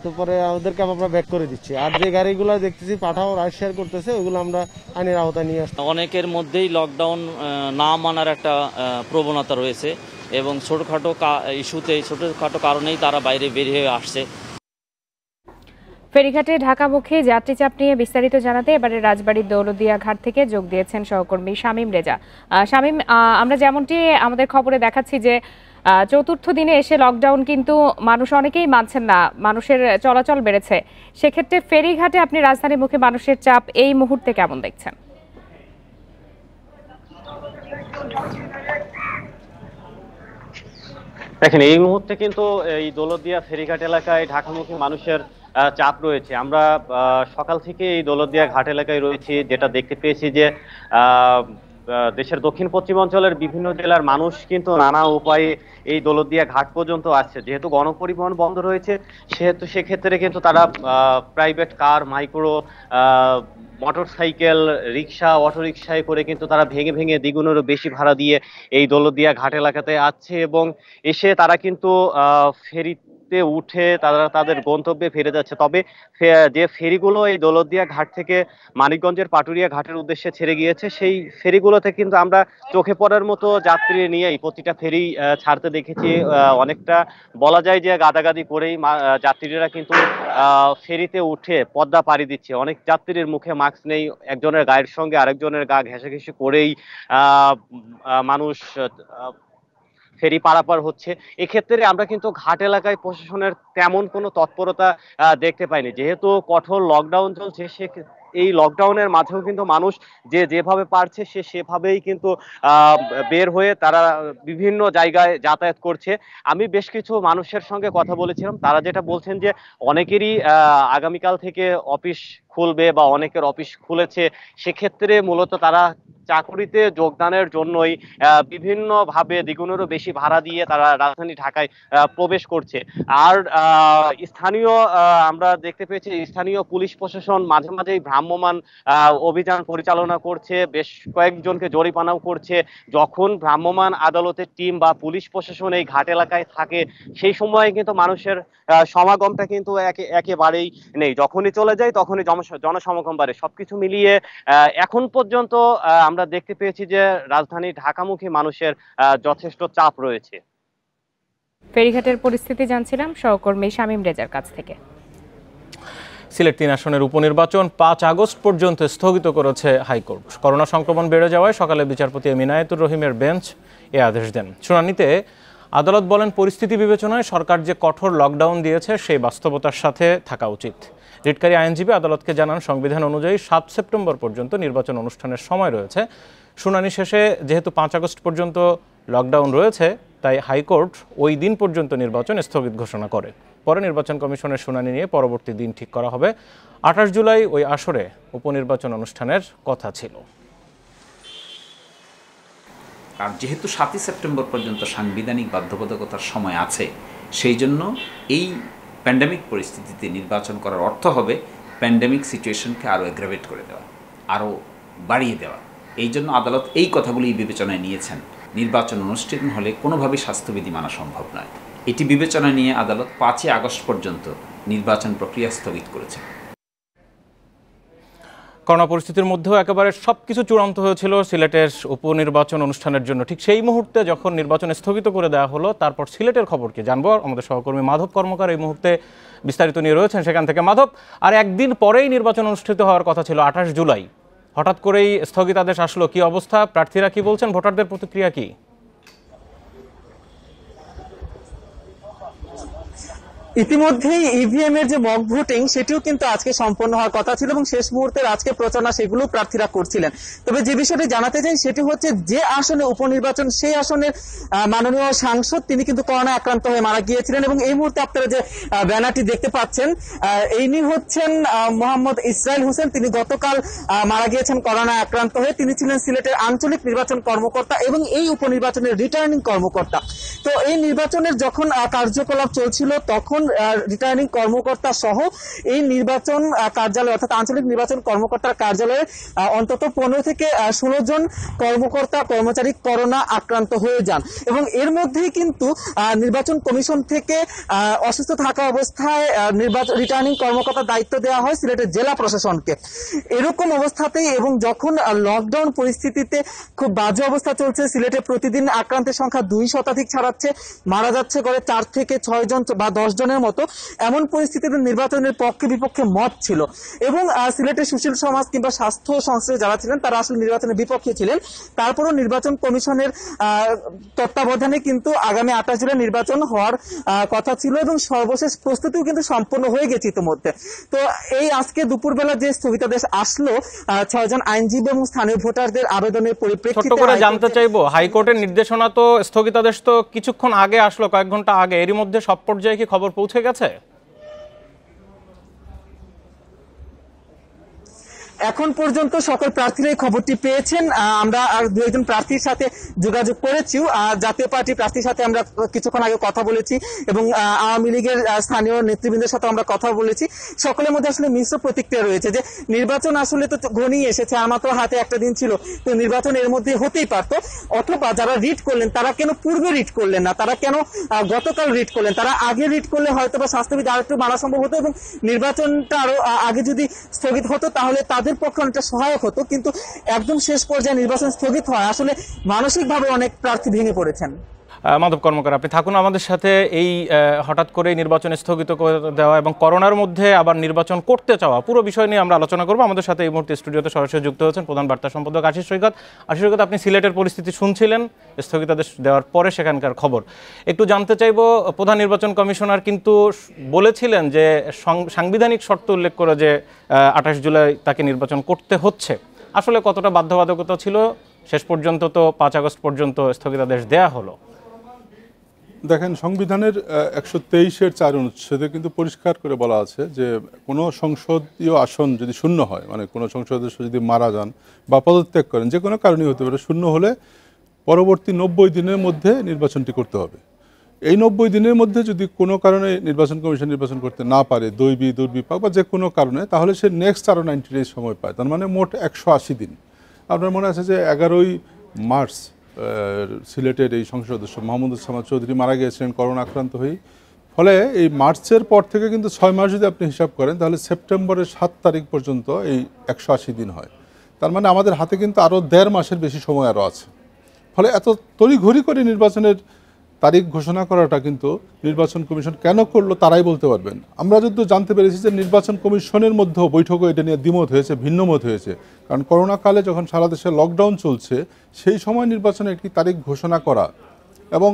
তো পরে ওদেরকে আমরা ব্যাক করে দিচ্ছি। আর যে গাড়িগুলো দেখতেছি পাঠাও রাইড শেয়ার করতেছে, ওগুলো আমরা আইনের আওতায় নিয়ে আসছি। অনেকের মধ্যেই লকডাউন না মানার একটা প্রবণতা রয়েছে এবং ছোটখাটো ইস্যুতে, ছোটখাটো কারণেই তারা বাইরে বের হয়ে আসছে। ফেরিঘাটে ঢাকামুখী যাত্রী চাপ নিয়ে বিস্তারিত জানাতে এবারে রাজবাড়ীর দৌলতদিয়া ঘাট থেকে যোগ দিয়েছেন সহকর্মী শামীম রেজা। শামীম, আমরা যেমনটি আমাদের খবরে দেখাচ্ছি যে চতুর্থ দিনে এসে লকডাউন কিন্তু মানুষ অনেকেই মানছেন না, মানুষের চলাচল বেড়েছে। সেক্ষেত্রে ফেরিঘাটে আপনি রাজধানীমুখী মানুষের চাপ এই মুহূর্তে কেমন দেখছেন? দেখেন, এই মুহূর্তে কিন্তু এই দৌলতদিয়া ফেরিঘাট এলাকায় ঢাকামুখী মানুষের চাপ রয়েছে। আমরা সকাল থেকে এই দৌলতদিয়া ঘাট এলাকায় রয়েছি, যেটা দেখতে পেয়েছি যে দেশের দক্ষিণ পশ্চিমাঞ্চলের বিভিন্ন জেলার মানুষ কিন্তু নানা উপায়ে এই দৌলতদিয়া ঘাট পর্যন্ত আসছে। যেহেতু গণপরিবহন বন্ধ রয়েছে, সেহেতু সেক্ষেত্রে কিন্তু তারা প্রাইভেট কার, মাইক্রো, মোটরসাইকেল, রিক্সা, অটোরিকশায় করে কিন্তু তারা ভেঙে ভেঙে দ্বিগুণেরও বেশি ভাড়া দিয়ে এই দৌলতদিয়া ঘাট এলাকাতে আসছে এবং এসে তারা কিন্তু ফেরিতে উঠে তারা তাদের গন্তব্যে ফিরে যাচ্ছে। তবে যে ফেরিগুলো এই দৌলতদিয়া ঘাট থেকে মানিকগঞ্জের পাটুরিয়া ঘাটের উদ্দেশ্যে ছেড়ে গিয়েছে, সেই ফেরিগুলোতে কিন্তু আমরা চোখে পড়ার মতো যাত্রী নিয়েই প্রতিটা ফেরি ছাড়তে দেখেছি। অনেকটা বলা যায় যে গাদাগাদি করেই যাত্রীরা কিন্তু ফেরিতে উঠে পদ্মা পাড়ি দিচ্ছে। অনেক যাত্রীর মুখে মাস্ক নেই, একজনের গায়ের সঙ্গে আরেকজনের গা ঘেঁষাঘেঁষি করেই মানুষ ফেরি পারাপার হচ্ছে। এক্ষেত্রে আমরা কিন্তু ঘাট এলাকায় প্রশাসনের তেমন কোনো তৎপরতা দেখতে পাইনি। যেহেতু কঠোর লকডাউন চলছে, এই লকডাউনের মাঝেও কিন্তু মানুষ যেভাবে পারছে সেভাবেই কিন্তু বের হয়ে তারা বিভিন্ন জায়গায় যাতায়াত করছে। আমি বেশ কিছু মানুষের সঙ্গে কথা বলেছিলাম, তারা যেটা বলছেন যে অনেকেরই আগামীকাল থেকে অফিস খুলবে বা অনেকের অফিস খুলেছে। সেক্ষেত্রে মূলত তারা চাকরিতে যোগদানের জন্যই বিভিন্নভাবে দ্বিগুণেরও বেশি ভাড়া দিয়ে তারা রাজধানী ঢাকায় প্রবেশ করছে। আর স্থানীয় আমরা দেখতে পেয়েছি স্থানীয় পুলিশ প্রশাসন মাঝে মাঝেই ভ্রাম্যমাণ অভিযান পরিচালনা করছে, বেশ কয়েকজনকে জরিমানাও করছে। যখন ভ্রাম্যমাণ আদালতের টিম বা পুলিশ প্রশাসন এই ঘাট এলাকায় থাকে, সেই সময়ে কিন্তু মানুষের সমাগমটা কিন্তু একেবারেই নেই। যখনই চলে যায় তখনই জনসমাগম বাড়ে। সবকিছু মিলিয়ে এখন পর্যন্ত আমরা দেখতে পেয়েছি যে রাজধানী ঢাকামুখী মানুষের যথেষ্ট চাপ রয়েছে। ফেরিঘাটের পরিস্থিতি জানছিলাম সহকর্মী শামীম রেজার কাছ থেকে। সিলেট 3 আসনের উপনির্বাচন 5 আগস্ট পর্যন্ত স্থগিত করেছে হাইকোর্ট। করোনা সংক্রমণ বেড়ে যাওয়ায় সকালে বিচারপতি এনায়েতুর রহিমের বেঞ্চ এ আদেশ দেন। শুনানিতে আদালত বলেন, পরিস্থিতি বিবেচনায় সরকার যে কঠোর লকডাউন দিয়েছে সেই বাস্তবতার সাথে থাকা উচিত। রিটকারী আইনজীবী আদালতকে জানান, সংবিধান অনুযায়ী 7 সেপ্টেম্বর পর্যন্ত নির্বাচন অনুষ্ঠানের সময় রয়েছে। শুনানি শেষে যেহেতু 5 আগস্ট পর্যন্ত লকডাউন রয়েছে, তাই হাইকোর্ট ওই দিন পর্যন্ত নির্বাচন স্থগিত ঘোষণা করে। পরে নির্বাচন কমিশনের শুনানি নিয়ে পরবর্তী দিন ঠিক করা হবে। 28 জুলাই ওই আসরে উপনির্বাচন অনুষ্ঠানের কথা ছিল। কারণ যেহেতু 7 সেপ্টেম্বর পর্যন্ত সাংবিধানিক বাধ্যবাধকতার সময় আছে, সেই জন্য এই প্যান্ডেমিক পরিস্থিতিতে নির্বাচন করার অর্থ হবে প্যান্ডেমিক সিচুয়েশনকে আরও এগ্রাভেট করে দেওয়া, আরও বাড়িয়ে দেওয়া। এই জন্য আদালত এই কথাগুলি বিবেচনায় নিয়েছেন। নির্বাচন অনুষ্ঠিত হলে কোনোভাবেই স্বাস্থ্যবিধি মানা সম্ভব নয়। এটি বিবেচনায় নিয়ে আদালত 5 আগস্ট পর্যন্ত নির্বাচন প্রক্রিয়া স্থগিত করেছে। করোনা পরিস্থিতির মধ্যেও একেবারে সবকিছু চূড়ান্ত হয়েছিল সিলেটের উপনির্বাচন অনুষ্ঠানের জন্য। ঠিক সেই মুহূর্তে যখন নির্বাচন স্থগিত করে দেওয়া হলো, তারপর সিলেটের খবর কি জানবো? আমাদের সহকর্মী মাধব কর্মকার এই মুহূর্তে বিস্তারিত নিয়ে রয়েছেন সেখান থেকে। মাধব, আর একদিন পরেই নির্বাচন অনুষ্ঠিত হওয়ার কথা ছিল 28 জুলাই, হঠাৎ করেই স্থগিতাদেশ আসলো, কি অবস্থা? প্রার্থীরা কি বলছেন? ভোটারদের প্রতিক্রিয়া কি? ইতিমধ্যেই ইভিএম এর যে মক ভোটিং সেটিও কিন্তু আজকে সম্পন্ন হওয়ার কথা ছিল এবং শেষ মুহূর্তের আজকে প্রচারণা সেগুলো প্রার্থীরা করছিলেন। তবে যে বিষয়টি জানাতে চাই সেটি হচ্ছে, যে আসনে উপনির্বাচন সেই আসনের মাননীয় সাংসদ তিনি কিন্তু করোনা আক্রান্ত হয়ে মারা গিয়েছিলেন এবং এই মুহূর্তে আপনারা যে ব্যানারটি দেখতে পাচ্ছেন, ইনি হচ্ছেন মোহাম্মদ ইসরাইল হোসেন। তিনি গতকাল মারা গিয়েছেন করোনা আক্রান্ত হয়ে। তিনি ছিলেন সিলেটের আঞ্চলিক নির্বাচন কর্মকর্তা এবং এই উপনির্বাচনের রিটার্নিং কর্মকর্তা। তো এই নির্বাচনের যখন কার্যকলাপ চলছিল, তখন রিটার্নিং কর্মকর্তা সহ এই নির্বাচন কার্যালয় অর্থাৎ আঞ্চলিক নির্বাচন কর্মকর্তার কার্যালয়ে অন্তত 15 থেকে 16 জন কর্মকর্তা কর্মচারী করোনা আক্রান্ত হয়ে যান এবং এর মধ্যেই কিন্তু নির্বাচন কমিশন থেকে অসুস্থ থাকা অবস্থায় রিটার্নিং কর্মকর্তার দায়িত্ব দেওয়া হয় সিলেটের জেলা প্রশাসনকে। এরকম অবস্থাতেই এবং যখন লকডাউন পরিস্থিতিতে খুব বাজে অবস্থা চলছে, সিলেটে প্রতিদিন আক্রান্তের সংখ্যা 2 শতাধিক ছাড়াচ্ছে, মারা যাচ্ছে করে 4 থেকে 6 জন বা 10 জনের মতো, এমন পরিস্থিতিতে নির্বাচনের পক্ষে বিপক্ষে মত ছিল এবং সিলেটের সুশীল সমাজ কিংবা স্বাস্থ্য সংশ্লিষ্ট যারা ছিলেন তারা আসলে নির্বাচনের বিপক্ষে ছিলেন। তারপরও নির্বাচন কমিশনের তত্ত্বাবধানে কিন্তু আগামী 28 জুলাই নির্বাচন হওয়ার কথা ছিল এবং সর্বশেষ প্রস্তুতিও কিন্তু সম্পন্ন হয়ে গেছে ইতিমধ্যে। তো এই আজকে দুপুরবেলা যে স্থগিতাদেশ আসলো 6 জন আইনজীবী এবং স্থানীয় ভোটারদের আবেদনের পরিপ্রেক্ষিতে, ছোট করে জানতে চাইবো, হাইকোর্টের নির্দেশনা তো স্থগিতাদেশ তো কিছুক্ষণ আগে আসলো, কয়েক ঘন্টা আগে, এরই মধ্যে সব পর্যায়ে কি খবর পৌঁছে গেছে? এখন পর্যন্ত সকল প্রার্থীরাই খবরটি পেয়েছেন। আমরা আর 2-1 প্রার্থীর সাথে যোগাযোগ করেছি, জাতীয় পার্টি প্রার্থীর সাথে আমরা কিছুক্ষণ আগে কথা বলেছি এবং আওয়ামী লীগের স্থানীয় নেতৃবৃন্দের সাথে আমরা কথা বলেছি। সকলের মধ্যে আসলে মিশ্র প্রতিক্রিয়া রয়েছে যে নির্বাচন আসলে তো ঘনিয়ে এসেছে, আর মাত্র হাতে একটা দিন ছিল, তো নির্বাচন এর মধ্যে হতেই পারত। অথবা যারা রিট করলেন তারা কেন পূর্বে রিট করলেন না, তারা কেন গতকাল রিট করলেন, তারা আগে রিট করলে হয়তো বা স্বাস্থ্যবিধি আরেকটু মানা সম্ভব হতো এবং নির্বাচনটা আরো আগে যদি স্থগিত হতো তাহলে তাদের পক্ষে অনেকটা সহায়ক হতো। কিন্তু একদম শেষ পর্যায়ে নির্বাচন স্থগিত হয়, আসলে মানসিকভাবে অনেক প্রার্থী ভেঙে পড়েছেন। মাধব কর্মকার, আপনি থাকুন আমাদের সাথে। এই হঠাৎ করে নির্বাচন স্থগিত করে দেওয়া এবং করোনার মধ্যে আবার নির্বাচন করতে চাওয়া, পুরো বিষয় নিয়ে আমরা আলোচনা করবো। আমাদের সাথে এই মুহূর্তে স্টুডিওতে সরাসরি যুক্ত হয়েছেন প্রধান বার্তা সম্পাদক আশিস সৈকত। আশিস সৈকত, আপনি সিলেটের পরিস্থিতি শুনছিলেন স্থগিতাদেশ দেওয়ার পরে সেখানকার খবর একটু জানতে চাইব। প্রধান নির্বাচন কমিশনার কিন্তু বলেছিলেন যে সাংবিধানিক শর্ত উল্লেখ করে যে 28 জুলাই তাকে নির্বাচন করতে হচ্ছে, আসলে কতটা বাধ্যবাধকতা ছিল? শেষ পর্যন্ত তো 5 আগস্ট পর্যন্ত স্থগিতাদেশ দেয়া হলো। দেখেন, সংবিধানের 123-এর 4 অনুচ্ছেদে কিন্তু পরিষ্কার করে বলা আছে যে কোনো সংসদীয় আসন যদি শূন্য হয়, মানে কোনো সংসদ সদস্য যদি মারা যান বা পদত্যাগ করেন, যে কোনো কারণেই হতে পারে, শূন্য হলে পরবর্তী 90 দিনের মধ্যে নির্বাচনটি করতে হবে। এই 90 দিনের মধ্যে যদি কোনো কারণে নির্বাচন কমিশন নির্বাচন করতে না পারে, দৈবী দুর্বিপাক বা যে কোনো কারণে, তাহলে সে নেক্সট আরও 90 ডেজ সময় পায়। তার মানে মোট 180 দিন। আপনার মনে আছে যে 11ই মার্চ সিলেটের এই সংসদ সদস্য মোহাম্মদুল সামাদ চৌধুরী মারা গিয়েছিলেন করোনা আক্রান্ত হয়ে। ফলে এই মার্চের পর থেকে কিন্তু 6 মাস যদি আপনি হিসাব করেন, তাহলে সেপ্টেম্বরের 7 তারিখ পর্যন্ত এই 180 দিন হয়। তার মানে আমাদের হাতে কিন্তু আরও 1.5 মাসের বেশি সময় আরও আছে। ফলে এত তড়িঘড়ি করে নির্বাচনের তারিখ ঘোষণা করাটা কিন্তু নির্বাচন কমিশন কেন করলো তারাই বলতে পারবেন। আমরা যদি জানতে পেরেছি যে নির্বাচন কমিশনের মধ্যেও বৈঠকও এটা নিয়ে দ্বিমত হয়েছে, ভিন্নমত হয়েছে। কারণ করোনা কালে যখন সারা দেশে লকডাউন চলছে, সেই সময় নির্বাচনের একটি তারিখ ঘোষণা করা এবং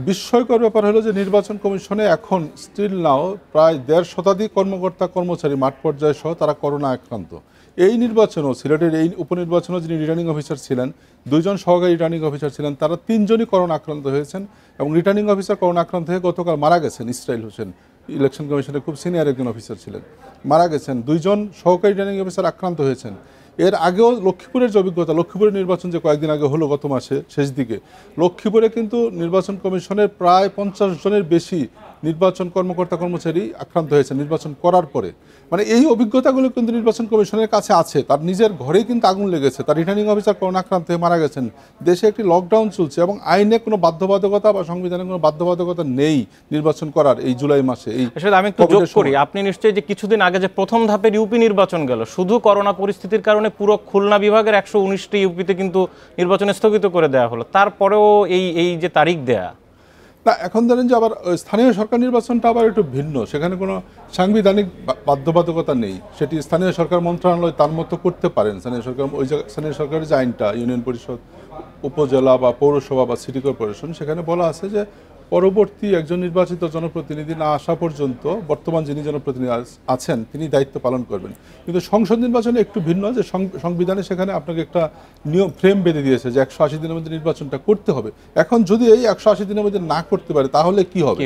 বিস্ময়কর ব্যাপার হলো যে নির্বাচন কমিশনে এখন স্টিল নাও প্রায় ১.৫ শতাধিক কর্মকর্তা কর্মচারী মাঠ পর্যায়ে সহ তারা করোনা আক্রান্ত। এই নির্বাচনও সিলেটের এই উপনির্বাচনও যিনি রিটার্নিং অফিসার ছিলেন, 2 জন সহকারী রিটার্নিং অফিসার ছিলেন, তারা 3 জনই করোনা আক্রান্ত হয়েছেন এবং রিটার্নিং অফিসার করোনা আক্রান্ত হয়ে গতকাল মারা গেছেন। ইসরাইল হোসেন ইলেকশন কমিশনের খুব সিনিয়র একজন অফিসার ছিলেন, মারা গেছেন। 2 জন সহকারী রিটার্নিং অফিসার আক্রান্ত হয়েছেন। এর আগেও লক্ষ্মীপুরের যে অভিজ্ঞতা, লক্ষ্মীপুরের নির্বাচন যে কয়েকদিন আগে হলো গত মাসে শেষ দিকে, লক্ষ্মীপুরে কিন্তু নির্বাচন কমিশনের প্রায় 50 জনের বেশি নির্বাচন কর্মকর্তা কর্মচারী আক্রান্ত হয়েছে নির্বাচন করার পরে। মানে এই অভিজ্ঞতাগুলো কিন্তু নির্বাচন কমিশনের কাছে আছে। তার নিজের ঘরেই কিন্তু আগুন লেগেছে, তার রিটার্নিং অফিসার করোনা আক্রান্ত হয়ে মারা গেছেন। দেশে একটি লকডাউন চলছে এবং আইনে কোনো বাধ্যবাধকতা বা সংবিধানে কোনো বাধ্যবাধকতা নেই নির্বাচন করার এই জুলাই মাসে। এই আমি একটু যোগ করি, আপনি নিশ্চয়ই যে কিছুদিন আগে যে প্রথম ধাপের ইউপি নির্বাচন গেল, শুধু করোনা পরিস্থিতির কারণে পুরো খুলনা বিভাগের 119টি ইউপিতে কিন্তু নির্বাচন স্থগিত করে দেওয়া হলো, তারপরেও এই যে তারিখ দেয়া না, এখন ধরেন যে আবার স্থানীয় সরকার নির্বাচনটা আবার একটু ভিন্ন, সেখানে কোনো সাংবিধানিক বাধ্যবাধকতা নেই। সেটি স্থানীয় সরকার মন্ত্রণালয় তার মতো করতে পারেন। স্থানীয় সরকার ওই স্থানীয় সরকারের যে আইনটা, ইউনিয়ন পরিষদ, উপজেলা বা পৌরসভা বা সিটি কর্পোরেশন, সেখানে বলা আছে যে পরবর্তী একজন নির্বাচিত জনপ্রতিনিধি না আসা পর্যন্ত বর্তমান যিনি জনপ্রতিনিধি আছেন তিনি দায়িত্ব পালন করবেন। কিন্তু সংসদ নির্বাচনে একটু ভিন্ন, যে সংবিধানে সেখানে আপনাকে একটা নিয়ম ফ্রেম বেঁধে দিয়েছে যে 180 দিনের মধ্যে নির্বাচনটা করতে হবে। এখন যদি এই 180 দিনের মধ্যে না করতে পারে তাহলে কি হবে?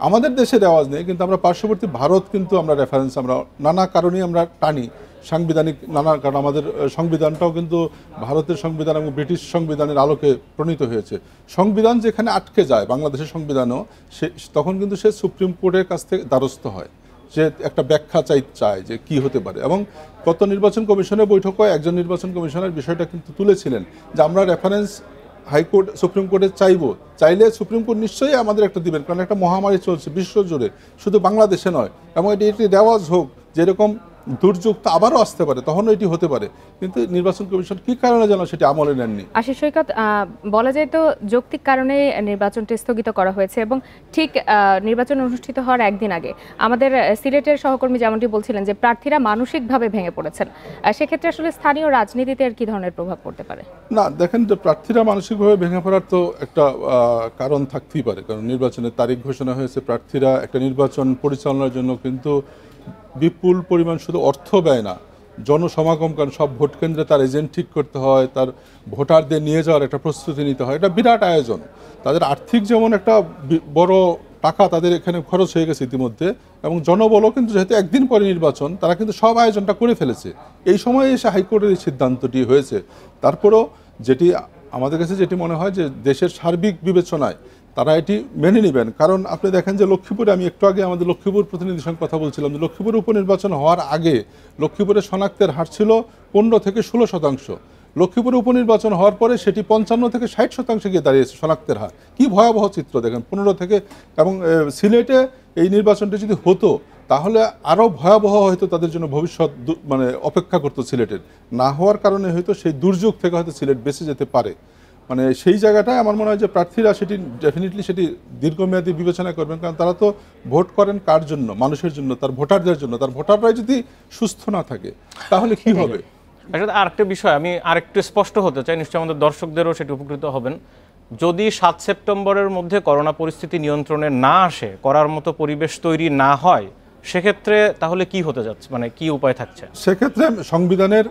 আমাদের দেশে রেওয়াজ নেই, কিন্তু আমরা পার্শ্ববর্তী ভারত কিন্তু আমরা রেফারেন্স আমরা নানা কারণেই আমরা টানি সাংবিধানিক নানা কারণ। আমাদের সংবিধানটাও কিন্তু ভারতের সংবিধান এবং ব্রিটিশ সংবিধানের আলোকে প্রণীত হয়েছে। সংবিধান যেখানে আটকে যায়, বাংলাদেশের সংবিধানও তখন কিন্তু সে সুপ্রিম কোর্টের কাছ থেকে দ্বারস্থ হয়, যে একটা ব্যাখ্যা চায় যে কি হতে পারে। এবং গত নির্বাচন কমিশনের বৈঠকে একজন নির্বাচন কমিশনের বিষয়টা কিন্তু তুলেছিলেন যে আমরা রেফারেন্স হাইকোর্ট সুপ্রিম কোর্টে চাইলে সুপ্রিম কোর্ট নিশ্চয়ই আমাদের একটা দিবেন, কারণ একটা মহামারী চলছে বিশ্বজুড়ে, শুধু বাংলাদেশে নয়। এবং এটি রেওয়াজ হোক, যেরকম দুর্যোগ তো আবারও আসতে পারে, তখনও এটি হতে পারে। কিন্তু নির্বাচন কমিশন কি কারণে যেন সেটি আমলে নেননি। আশিস সৈকত, বলা যায় তো যৌক্তিক কারণে নির্বাচনটি স্থগিত করা হয়েছে এবং ঠিক নির্বাচন অনুষ্ঠিত হওয়ার একদিন আগে আমাদের সিলেটের সহকর্মী যেমনটি বলছিলেন যে প্রার্থীরা মানসিকভাবে ভেঙে পড়েছেন। সেক্ষেত্রে আসলে স্থানীয় রাজনীতিতে আর কি ধরনের প্রভাব পড়তে পারে? না, দেখেন যে প্রার্থীরা মানসিকভাবে ভেঙে পড়ার তো একটা কারণ থাকতেই পারে, কারণ নির্বাচনের তারিখ ঘোষণা হয়েছে। প্রার্থীরা একটা নির্বাচন পরিচালনার জন্য কিন্তু বিপুল পরিমাণ শুধু অর্থ ব্যয় না, জনসমাগম, কারণ সব ভোট কেন্দ্রে তার এজেন্ট ঠিক করতে হয়, তার ভোটারদের নিয়ে যাওয়ার একটা প্রস্তুতি নিতে হয়, এটা বিরাট আয়োজন। তাদের আর্থিক যেমন একটা বড় টাকা তাদের এখানে খরচ হয়ে গেছে ইতিমধ্যে, এবং জনবলও কিন্তু যেহেতু একদিন পরে নির্বাচন, তারা কিন্তু সব আয়োজনটা করে ফেলেছে। এই সময়ে এসে হাইকোর্টের এই সিদ্ধান্তটি হয়েছে। তারপরও যেটি আমাদের কাছে যেটি মনে হয় যে দেশের সার্বিক বিবেচনায় তারা এটি মেনে নেবেন। কারণ আপনি দেখেন যে লক্ষ্মীপুরে, আমি একটু আগে আমাদের লক্ষ্মীপুর প্রতিনিধির সঙ্গে কথা বলছিলাম, যে লক্ষ্মীপুর উপনির্বাচন হওয়ার আগে লক্ষ্মীপুরের শনাক্তের হার ছিল 15 থেকে 16%। লক্ষ্মীপুরে উপনির্বাচন হওয়ার পরে সেটি 55 থেকে 60% গিয়ে দাঁড়িয়েছে শনাক্তের হার। কি ভয়াবহ চিত্র দেখেন, 15 থেকে। এবং সিলেটে এই নির্বাচনটি যদি হতো তাহলে আরও ভয়াবহ হয়তো তাদের জন্য ভবিষ্যৎ মানে অপেক্ষা করতো সিলেটের। না হওয়ার কারণে হয়তো সেই দুর্যোগ থেকে হয়তো সিলেট বেঁচে যেতে পারে। মানে সেই জায়গাটায় আমার মনে হয় যে প্রার্থীরা সেটি ডেফিনেটলি সেটি দীর্ঘমেয়াদী বিবেচনা করবেন, কারণ তারা তো ভোট করেন কার জন্য? মানুষের জন্য, তার ভোটারদের জন্য। তার ভোটাররাই যদি সুস্থ না থাকে তাহলে কি হবে? আরেকটা বিষয় আমি আরেকটু স্পষ্ট হতে চাই, নিশ্চয়ই আমাদের দর্শকদেরও সেটি উপকৃত হবেন। যদি 7 সেপ্টেম্বরের মধ্যে করোনা পরিস্থিতি নিয়ন্ত্রণে না আসে, করার মতো পরিবেশ তৈরি না হয়, সেক্ষেত্রে তাহলে কি হতে যাচ্ছে, মানে কি উপায় থাকছে? সেক্ষেত্রে সংবিধানের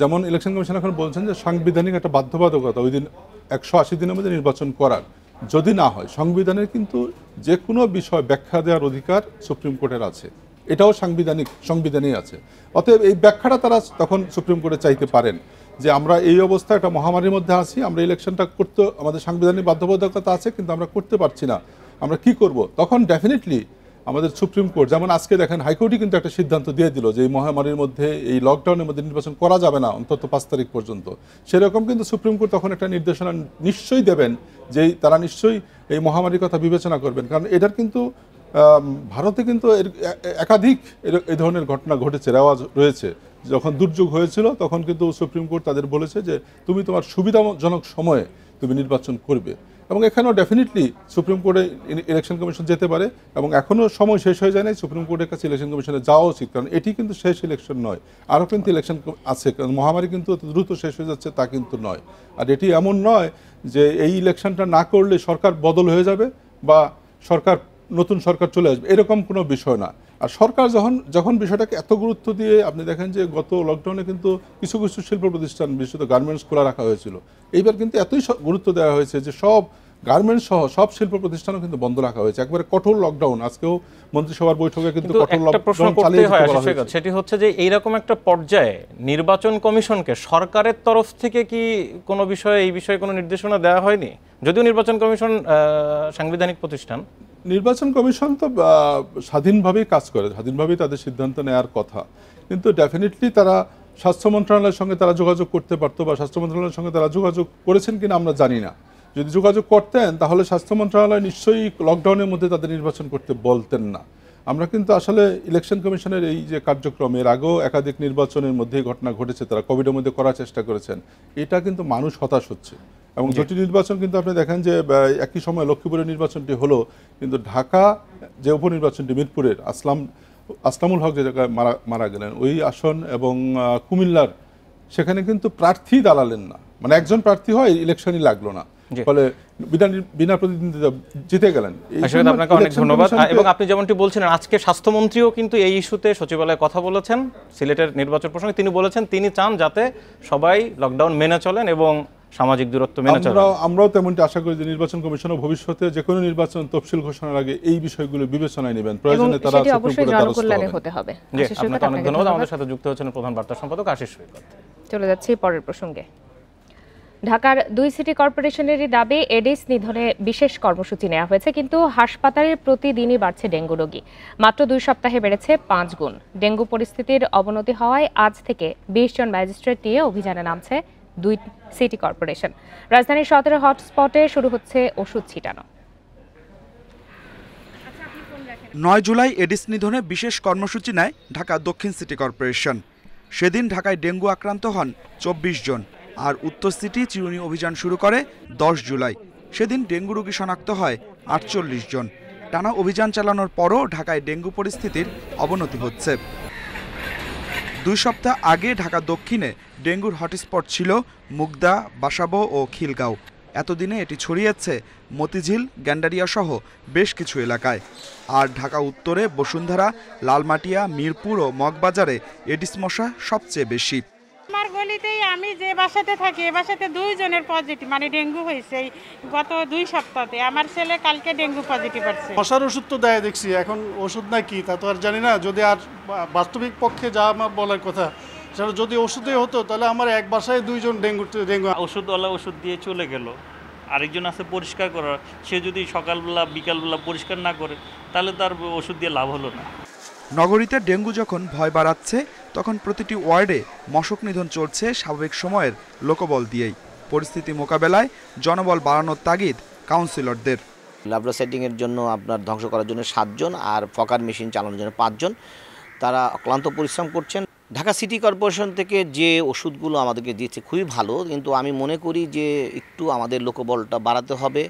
যেমন ইলেকশন কমিশন এখন বলছেন যে সাংবিধানিক একটা বাধ্যবাধকতা ওই দিন 180 দিনের মধ্যে নির্বাচন করার, যদি না হয় সংবিধানের কিন্তু যে কোনো বিষয় ব্যাখ্যা দেওয়ার অধিকার সুপ্রিম কোর্টের আছে, এটাও সংবিধানেই আছে। অতএব এই ব্যাখ্যাটা তারা তখন সুপ্রিম কোর্টে চাইতে পারেন যে আমরা এই অবস্থায় একটা মহামারীর মধ্যে আছি, আমরা ইলেকশনটা করতে আমাদের সাংবিধানিক বাধ্যবাধকতা আছে কিন্তু আমরা করতে পারছি না, আমরা কি করব? তখন ডেফিনেটলি আমাদের সুপ্রিম কোর্ট, যেমন আজকে দেখেন হাইকোর্টই কিন্তু একটা সিদ্ধান্ত দিয়ে দিল যে এই মহামারীর মধ্যে, এই লকডাউনের মধ্যে নির্বাচন করা যাবে না অন্তত 5 তারিখ পর্যন্ত। সেরকম কিন্তু সুপ্রিম কোর্ট তখন একটা নির্দেশনা নিশ্চয়ই দেবেন যে তারা নিশ্চয়ই এই মহামারীর কথা বিবেচনা করবেন, কারণ এটার কিন্তু ভারতে কিন্তু একাধিক এই ধরনের ঘটনা ঘটেছে, রেওয়াজ রয়েছে। যখন দুর্যোগ হয়েছিল তখন কিন্তু সুপ্রিম কোর্ট তাদের বলেছে যে তুমি তোমার সুবিধাজনক সময়ে তুমি নির্বাচন করবে। এবং এখানেও ডেফিনেটলি সুপ্রিম কোর্টে ইলেকশন কমিশন যেতে পারে এবং এখনও সময় শেষ হয়ে যায় নাই, সুপ্রিম কোর্টের কাছে ইলেকশন কমিশনে যাওয়া উচিত, কারণ এটি কিন্তু শেষ ইলেকশন নয়, আরও কিন্তু ইলেকশন আছে, কারণ মহামারী কিন্তু দ্রুত শেষ হয়ে যাচ্ছে তা কিন্তু নয়। আর এটি এমন নয় যে এই ইলেকশনটা না করলে সরকার বদল হয়ে যাবে বা নতুন সরকার চলে আসবে, এরকম কোনো বিষয় না। আর সরকার যখন বিষয়টাকে এত গুরুত্ব দিয়ে, আপনি দেখেন যে গত লকডাউনে কিন্তু কিছু কিছু শিল্প প্রতিষ্ঠান, বিশেষত গার্মেন্টস খোলা রাখা হয়েছিল, এইবার কিন্তু এতই গুরুত্ব দেওয়া হয়েছে যে সব গার্মেন্টস সহ সব শিল্প প্রতিষ্ঠানও কিন্তু বন্ধ রাখা হয়েছে, একবারে কঠোর লকডাউন। আজকেও মন্ত্রিসভার বৈঠকে কিন্তু কঠোর লকডাউন চালিয়ে যেতে বলা হয়েছে। সেটি হচ্ছে যে এইরকম একটা পর্যায়ে নির্বাচন কমিশনকে সরকারের তরফ থেকে কি কোনো বিষয়ে এই বিষয়ে কোনো নির্দেশনা দেওয়া হয়নি? যদিও নির্বাচন কমিশন সাংবিধানিক প্রতিষ্ঠান, নির্বাচন কমিশন তো স্বাধীনভাবেই কাজ করে, স্বাধীনভাবেই তাদের সিদ্ধান্ত নেওয়ার কথা, কিন্তু ডেফিনেটলি তারা স্বাস্থ্য মন্ত্রণালয়ের সঙ্গে তারা যোগাযোগ করতে পারতো, বা স্বাস্থ্য মন্ত্রণালয়ের সঙ্গে তারা যোগাযোগ করেছেন কিনা আমরা জানি না। যদি যোগাযোগ করতেন তাহলে স্বাস্থ্য মন্ত্রণালয় নিশ্চয়ই লকডাউনের মধ্যে তাদের নির্বাচন করতে বলতেন না। আমরা কিন্তু আসলে ইলেকশন কমিশনের এই যে কার্যক্রম, এর আগেও একাধিক নির্বাচনের মধ্যেই ঘটনা ঘটেছে, তারা কোভিডের মধ্যে করার চেষ্টা করেছেন, এটা কিন্তু মানুষ হতাশ হচ্ছে। এবং জটিল নির্বাচন কিন্তু আপনি দেখেন যে একই সময় লক্ষ্মীপুরের নির্বাচনটি হলো, কিন্তু ঢাকা যে উপনির্বাচনটি মিরপুরের আসলামুল হক যে জায়গায় মারা গেলেন ওই আসন, এবং কুমিল্লার সেখানে কিন্তু প্রার্থী দাঁড়ালেন না, মানে একজন প্রার্থী হয় ইলেকশনই লাগলো না, ফলে বিনা প্রতিদ্বন্দ্বিতা জিতে গেলেন। আপনাকে অনেক ধন্যবাদ। এবং আপনি যেমনটি বলছিলেন, আজকে স্বাস্থ্যমন্ত্রীও কিন্তু এই ইস্যুতে সচিবালয়ে কথা বলেছেন সিলেটের নির্বাচন প্রসঙ্গে। তিনি বলেছেন তিনি চান যাতে সবাই লকডাউন মেনে চলেন এবং সামাজিক দূরত্ব মেনে চলেন। আমরাও তেমনটি আশা করি যে নির্বাচন কমিশনও ভবিষ্যতে যে কোনো নির্বাচন তফসিল ঘোষণার আগে এই বিষয়গুলো বিবেচনায় নেবেন, প্রয়োজনে তারা অবশ্যই জনকল্যাণে হতে হবে। আপনাকে অনেক ধন্যবাদ। আমাদের সাথে যুক্ত হচ্ছেন প্রধান বার্তা সম্পাদক আশিস সৈকত। চলে যাচ্ছি পরের প্রসঙ্গে। ঢাকার 2 সিটি কর্পোরেশনেরই দাবি এডিস নিধনে বিশেষ কর্মসূচি নেওয়া হয়েছে, কিন্তু হাসপাতালে প্রতিদিনই বাড়ছে ডেঙ্গু রোগী। মাত্র 2 সপ্তাহে বেড়েছে 5 গুণ। ডেঙ্গু পরিস্থিতির অবনতি হওয়ায় আজ থেকে 20 জন ম্যাজিস্ট্রেট নিয়ে অভিযানে নামছে 2 সিটি কর্পোরেশন। রাজধানীর 17 হটস্পটে শুরু হচ্ছে ওষুধ ছিটানো। 9 জুলাই এডিস নিধনে বিশেষ কর্মসূচি নেয় ঢাকা দক্ষিণ সিটি কর্পোরেশন। সেদিন ঢাকায় ডেঙ্গু আক্রান্ত হন 24 জন, আর উত্তর সিটি চিরুনি অভিযান শুরু করে 10 জুলাই। সেদিন ডেঙ্গু রোগী শনাক্ত হয় 48 জন। টানা অভিযান চালানোর পরও ঢাকায় ডেঙ্গু পরিস্থিতির অবনতি হচ্ছে। 2 সপ্তাহ আগে ঢাকা দক্ষিণে ডেঙ্গুর হটস্পট ছিল মুগদা, বাসাবো ও খিলগাঁও। এতদিনে এটি ছড়িয়েছে মতিঝিল, গ্যান্ডারিয়া সহ বেশ কিছু এলাকায়। আর ঢাকা উত্তরে বসুন্ধরা, লালমাটিয়া, মিরপুর ও মগবাজারে এডিস মশা সবচেয়ে বেশি। আমার গলিতেই আমি যে বাসাতে থাকি, এ বাসাতে 2 জনের পজিটিভ, মানে ডেঙ্গু হয়েছে গত 2 সপ্তাহে। আমার ছেলে কালকে ডেঙ্গু পজিটিভ আসছে। মশার ওষুধ তো দেয় দেখছি, এখন ওষুধ না কি তা তো আর জানি না। যদি আর বাস্তবিক পক্ষে যা আমার বলার কথা, সেটা যদি ওষুধে হতো তাহলে আমার এক বাসায় 2 জন ডেঙ্গু ওষুধওয়ালা ওষুধ দিয়ে চলে গেল, আরেকজন আছে পরিষ্কার করার, সে যদি সকালবেলা বিকালবেলা পরিষ্কার না করে তাহলে তার ওষুধ দিয়ে লাভ হলো না। নগরীতে ডেঙ্গু যখন ভয় বাড়াচ্ছে, তখন প্রতিটি ওয়ার্ডে মশক নিধন চলছে স্বাভাবিক সময়ের লোকবল দিয়েই। পরিস্থিতি মোকাবেলায় জনবল বাড়ানোর তাগিদ কাউন্সিলরদের। ল্যাব্রোসেটিংয়ের জন্য আপনার ধ্বংস করার জন্য 7 জন, আর ফকার মেশিন চালানোর জন্য 5 জন। তারা অক্লান্ত পরিশ্রম করছেন। ঢাকা সিটি কর্পোরেশন থেকে যে ওষুধগুলো আমাদেরকে দিচ্ছে খুবই ভালো, কিন্তু আমি মনে করি যে একটু আমাদের লোকবলটা বাড়াতে হবে।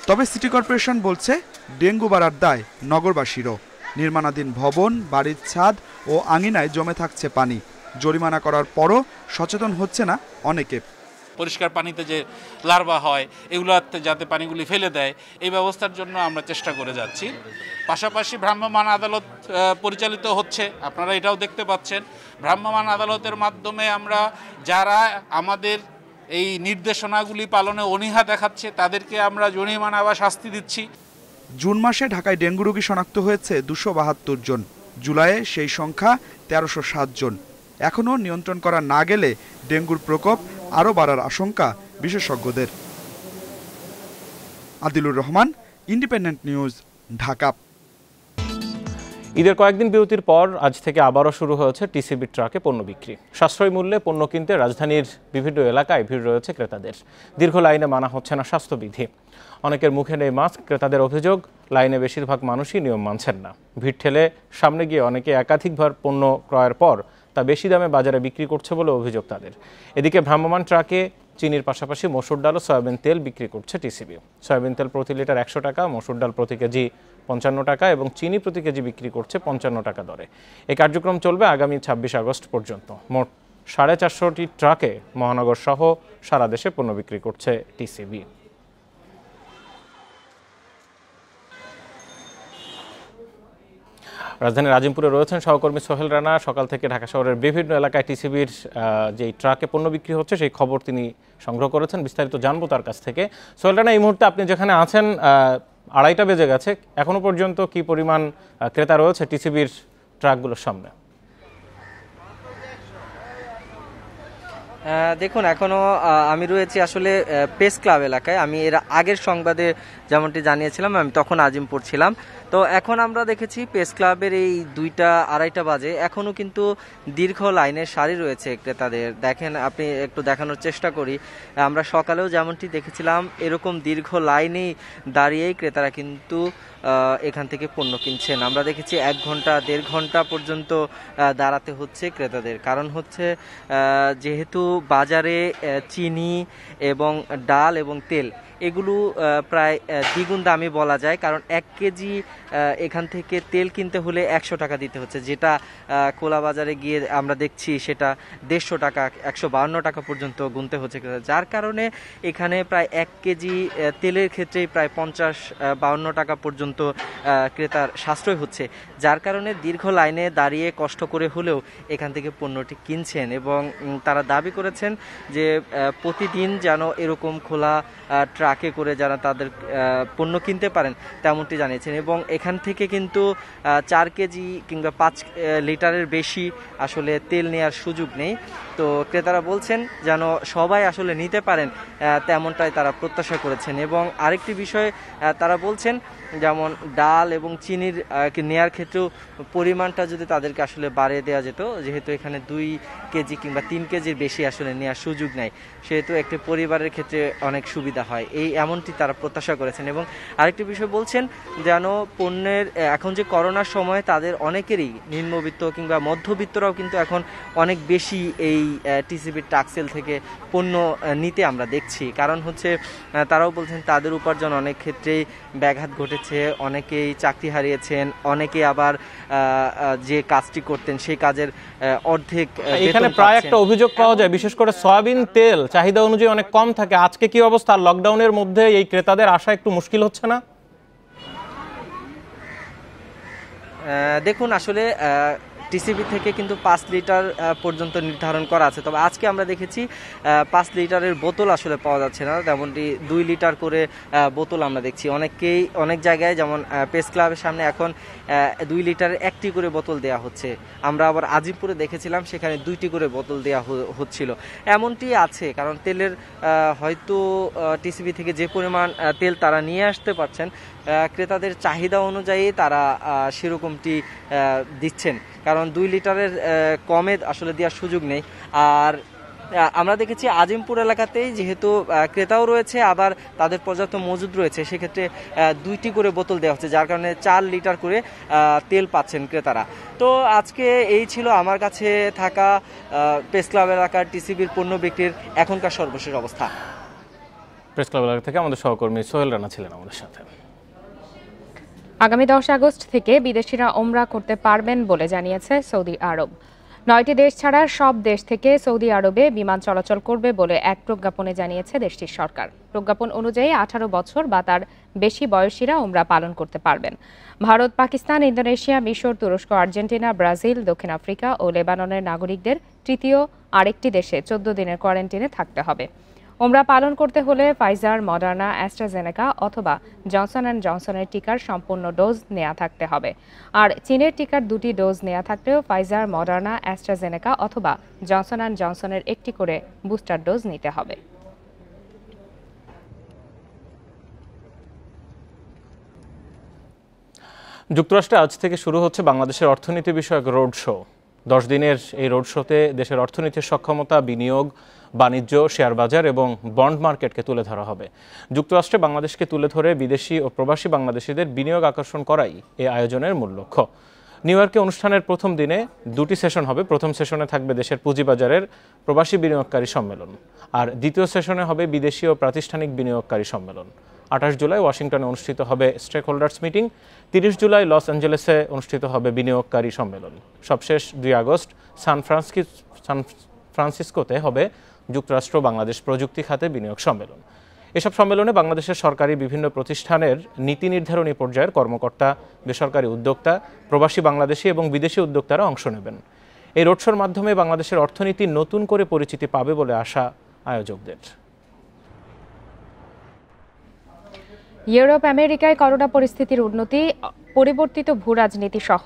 তবে সিটি কর্পোরেশন বলছে ডেঙ্গু বাড়ার দায় নগরবাসীরও। নির্মাণাধীন ভবন, বাড়ির ছাদ ও আঙিনায় জমে থাকছে পানি। জরিমানা করার পরও সচেতন হচ্ছে না অনেকে। পরিষ্কার পানিতে যে লার্ভা হয় এগুলোতে যাতে পানিগুলি ফেলে দেয়, এই ব্যবস্থার জন্য আমরা চেষ্টা করে যাচ্ছি। পাশাপাশি ভ্রাম্যমাণ আদালত পরিচালিত হচ্ছে, আপনারা এটাও দেখতে পাচ্ছেন। ভ্রাম্যমাণ আদালতের মাধ্যমে আমরা যারা আমাদের এই নির্দেশনাগুলি পালনে অনীহা দেখাচ্ছে তাদেরকে আমরা জরিমানা বা শাস্তি দিচ্ছি। জুন মাসে ঢাকায় ডেঙ্গু রোগী শনাক্ত হয়েছে 272 জন। জুলাইয়ে সেই সংখ্যা 1307 জন। এখনও নিয়ন্ত্রণ করা না গেলে ডেঙ্গুর প্রকোপ আরও বাড়ার আশঙ্কা বিশেষজ্ঞদের। Adilur Rahman, independent news, Dhaka. ঈদের কয়েকদিন বিরতির পর আজ থেকে আবারও শুরু হয়েছে টিসিবি ট্রাকে পণ্য বিক্রি। সাশ্রয়ী মূল্যে পণ্য কিনতে রাজধানীর বিভিন্ন এলাকায় ভিড় রয়েছে ক্রেতাদের। দীর্ঘ লাইনে মানা হচ্ছে না স্বাস্থ্যবিধি। অনেকের মুখে নেই মাস্ক। ক্রেতাদের অভিযোগ, লাইনে বেশিরভাগ মানুষই নিয়ম মানছেন না। ভিড় ঠেলে সামনে গিয়ে অনেকে একাধিকবার পণ্য ক্রয়ের পর তা বেশি দামে বাজারে বিক্রি করছে বলে অভিযোগ তাদের। এদিকে ভ্রাম্যমাণ ট্রাকে চিনির পাশাপাশি মসুর ডাল ও সয়াবিন তেল বিক্রি করছে টিসিবি। সয়াবিন তেল প্রতি লিটার 100 টাকা, মসুর ডাল প্রতি কেজি 55 টাকা এবং চিনি প্রতি কেজি বিক্রি করছে 55 টাকা দরে। এই কার্যক্রম চলবে আগামী 26 আগস্ট পর্যন্ত। মোট 450টি ট্রাকে মহানগর সহ সারা দেশে পণ্য বিক্রি করছে টিসিবি। রাজধানীর আজিমপুরে রয়েছেন সহকর্মী সোহেল রানা। সকাল থেকে ঢাকা শহরের বিভিন্ন এলাকায় টিসিবির যেই ট্রাকে পণ্য বিক্রি হচ্ছে সেই খবর তিনি সংগ্রহ করেছেন। বিস্তারিত জানবো তার কাছ থেকে। সোহেল রানা, এই মুহূর্তে আপনি যেখানে আছেন 2:30 বেজে গেছে, এখনো পর্যন্ত কি পরিমাণ ক্রেতা রয়েছে টিসিবির ট্রাকগুলোর সামনে? দেখুন, এখনও আমি রয়েছি আসলে প্রেস ক্লাব এলাকায়। আমি এর আগের সংবাদে যেমনটি জানিয়েছিলাম আমি তখন আজিমপুর ছিলাম। তো এখন আমরা দেখেছি প্রেস ক্লাবের এই 2টা-2:30 বাজে এখনও কিন্তু দীর্ঘ লাইনের সারি রয়েছে ক্রেতাদের। দেখেন, আপনি একটু দেখানোর চেষ্টা করি। আমরা সকালেও যেমনটি দেখেছিলাম এরকম দীর্ঘ লাইনেই দাঁড়িয়েই ক্রেতারা কিন্তু এখান থেকে পণ্য কিনছেন। আমরা দেখেছি 1 ঘন্টা 1.5 ঘন্টা পর্যন্ত দাঁড়াতে হচ্ছে ক্রেতাদের। কারণ হচ্ছে যেহেতু বাজারে চিনি এবং ডাল এবং তেল এগুলো প্রায় দ্বিগুণ দামি বলা যায়। কারণ 1 কেজি এখান থেকে তেল কিনতে হলে 100 টাকা দিতে হচ্ছে, যেটা খোলা বাজারে গিয়ে আমরা দেখছি সেটা 150 টাকা 152 টাকা পর্যন্ত গুনতে হচ্ছে। যার কারণে এখানে প্রায় 1 কেজি তেলের ক্ষেত্রেই প্রায় 50-52 টাকা পর্যন্ত ক্রেতার সাশ্রয় হচ্ছে। যার কারণে দীর্ঘ লাইনে দাঁড়িয়ে কষ্ট করে হলেও এখান থেকে পণ্যটি কিনছেন এবং তারা দাবি করেছেন যে প্রতিদিন যেন এরকম খোলা ট্রাকে করে যারা তাদের পণ্য কিনতে পারেন তেমনটি জানিয়েছেন। এবং এখান থেকে কিন্তু 4 কেজি কিংবা 5 লিটারের বেশি আসলে তেল নেওয়ার সুযোগ নেই। তো ক্রেতারা বলছেন যেন সবাই আসলে নিতে পারেন তেমনটাই তারা প্রত্যাশা করেছেন। এবং আরেকটি বিষয় তারা বলছেন, যেমন ডাল এবং চিনির নেয়ার ক্ষেত্রেও পরিমাণটা যদি তাদেরকে আসলে বাড়িয়ে দেওয়া যেত, যেহেতু এখানে 2 কেজি কিংবা 3 কেজির বেশি আসলে নেওয়ার সুযোগ নাই, সেহেতু একটি পরিবারের ক্ষেত্রে অনেক সুবিধা হয়, এমনটি তারা প্রত্যাশা করেছেন। এবং আরেকটি বিষয় বলছেন, যেন পণ্যের এখন যে করোনার সময় তাদের অনেকেরই নিম্নবিত্ত কিংবা মধ্যবিত্তরাও কিন্তু এখন অনেক বেশি এই টিসিবির টাক্সেল থেকে পণ্য নিতে আমরা দেখছি। কারণ হচ্ছে তারাও বলছেন তাদের উপার্জন অনেক ক্ষেত্রেই ব্যাঘাত ঘটেছে, অনেকেই চাকরি হারিয়েছেন, অনেকে আবার যে কাজটি করতেন সেই কাজের অর্ধেক। এখানে প্রায় একটা অভিযোগ পাওয়া যায়, বিশেষ করে সয়াবিন তেল চাহিদা অনুযায়ী অনেক কম থাকে। আজকে কি অবস্থা? লকডাউনের মধ্যে এই ক্রেতাদের আসা একটু মুশকিল হচ্ছে না? দেখুন, আসলে টিসিবি থেকে কিন্তু 5 লিটার পর্যন্ত নির্ধারণ করা আছে। তবে আজকে আমরা দেখেছি 5 লিটারের বোতল আসলে পাওয়া যাচ্ছে না, তেমনটি 2 লিটার করে বোতল আমরা দেখছি। অনেক জায়গায় যেমন প্রেস ক্লাবের সামনে এখন 2 লিটারের 1টি করে বোতল দেওয়া হচ্ছে। আমরা আবার আজিমপুরে দেখেছিলাম সেখানে 2টি করে বোতল দেওয়া হচ্ছিল। এমনটি আছে কারণ তেলের হয়তো টিসিবি থেকে যে পরিমাণ তেল তারা নিয়ে আসতে পারছেন, ক্রেতাদের চাহিদা অনুযায়ী তারা সেরকমটি দিচ্ছেন। কারণ 2 লিটারের কমে আসলে দেওয়ার সুযোগ নেই। আর আমরা দেখেছি আজিমপুর এলাকাতেই যেহেতু ক্রেতাও রয়েছে আবার তাদের পর্যাপ্ত মজুদ রয়েছে, সেক্ষেত্রে 2টি করে বোতল দেওয়া হচ্ছে, যার কারণে 4 লিটার করে তেল পাচ্ছেন ক্রেতারা। তো আজকে এই ছিল আমার কাছে থাকা প্রেস ক্লাব এলাকার টিসিবির পণ্য বিক্রির এখনকার সর্বশেষ অবস্থা। প্রেস ক্লাব এলাকা থেকে আমাদের সহকর্মী সোহেল রানা ছিলেন আমাদের সাথে। আগামী 10 আগস্ট থেকে বিদেশিরা ওমরা করতে পারবেন বলে জানিয়েছে সৌদি আরব। 9টি দেশ ছাড়া সব দেশ থেকে সৌদি আরবে বিমান চলাচল করবে বলে এক প্রজ্ঞাপনে জানিয়েছে দেশটির সরকার। প্রজ্ঞাপন অনুযায়ী 18 বছর বা তার বেশি বয়সীরা ওমরা পালন করতে পারবেন। ভারত, পাকিস্তান, ইন্দোনেশিয়া, মিশর, তুরস্ক, আর্জেন্টিনা, ব্রাজিল, দক্ষিণ আফ্রিকা ও লেবাননের নাগরিকদের তৃতীয় আরেকটি দেশে 14 দিনের কোয়ারেন্টাইনে থাকতে হবে। ওমরা পালন করতে হলে ফাইজার, মডার্না, অ্যাস্ট্রাজেনেকা অথবা জনসন অ্যান্ড জনসনের টিকার সম্পূর্ণ ডোজ নেওয়া থাকতে হবে। আর চীনের টিকার 2টি ডোজ নেওয়া থাকলেও ফাইজার, মডার্না, অ্যাস্ট্রাজেনেকা অথবা জনসন অ্যান্ড জনসনের একটি করে বুস্টার ডোজ নিতে হবে। যুক্তরাষ্ট্রে আজ থেকে শুরু হচ্ছে বাংলাদেশের অর্থনীতি বিষয়ক রোড শো। 10 দিনের এই রোড শোতে দেশের অর্থনীতির সক্ষমতা, বিনিয়োগ, বাণিজ্য, শেয়ার বাজার এবং বন্ড মার্কেটকে তুলে ধরা হবে। যুক্তরাষ্ট্রে বাংলাদেশকে তুলে ধরে বিদেশি ও প্রবাসী বাংলাদেশিদের বিনিয়োগ আকর্ষণ করাই এই আয়োজনের মূল লক্ষ্য। নিউ ইয়র্কে অনুষ্ঠানের প্রথম দিনে দুটি সেশন হবে। প্রথম সেশনে থাকবে দেশের পুঁজিবাজারের প্রবাসী বিনিয়োগকারী সম্মেলন, আর দ্বিতীয় সেশনে হবে বিদেশি ও প্রাতিষ্ঠানিক বিনিয়োগকারী সম্মেলন। 28 জুলাই ওয়াশিংটনে অনুষ্ঠিত হবে স্টেক হোল্ডার্স মিটিং। 30 জুলাই লস অ্যাঞ্জেলেসে অনুষ্ঠিত হবে বিনিয়োগকারী সম্মেলন। সবশেষ 2 আগস্ট সান ফ্রান্সিসকোতে হবে যুক্তরাষ্ট্র বাংলাদেশ প্রযুক্তি খাতে বিনিয়োগ সম্মেলন। এসব সম্মেলনে বাংলাদেশের সরকারি বিভিন্ন প্রতিষ্ঠানের নীতি নির্ধারণী পর্যায়ের কর্মকর্তা, বেসরকারি উদ্যোক্তা, প্রবাসী বাংলাদেশি এবং বিদেশি উদ্যোক্তারা অংশ নেবেন। এই রোড শোর মাধ্যমে বাংলাদেশের অর্থনীতি নতুন করে পরিচিতি পাবে বলে আশা আয়োজকদের। ইউরোপ আমেরিকায় করোনা পরিস্থিতির উন্নতি, পরিবর্তিত ভূ রাজনীতি সহ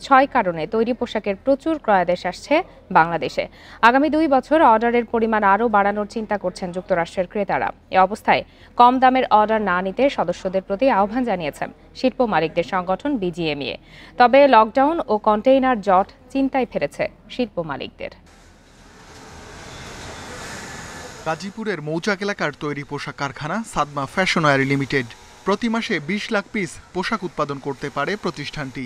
6 কারণে তৈরি পোশাকের প্রচুর ক্রয়াদেশ আসছে বাংলাদেশে। আগামী 2 বছর অর্ডারের পরিমাণ আরও বাড়ানোর চিন্তা করছেন যুক্তরাষ্ট্রের ক্রেতারা। এ অবস্থায় কম দামের অর্ডার না নিতে সদস্যদের প্রতি আহ্বান জানিয়েছেন শিল্প মালিকদের সংগঠন বিজিএমইএ। তবে লকডাউন ও কন্টেইনার জট চিন্তায় ফেলেছে শিল্প মালিকদের। গাজীপুরের মৌচাক এলাকার তৈরি পোশাক কারখানা সাদমা ফ্যাশনওয়্যার লিমিটেড প্রতি মাসে 20 লাখ পিস পোশাক উৎপাদন করতে পারে প্রতিষ্ঠানটি।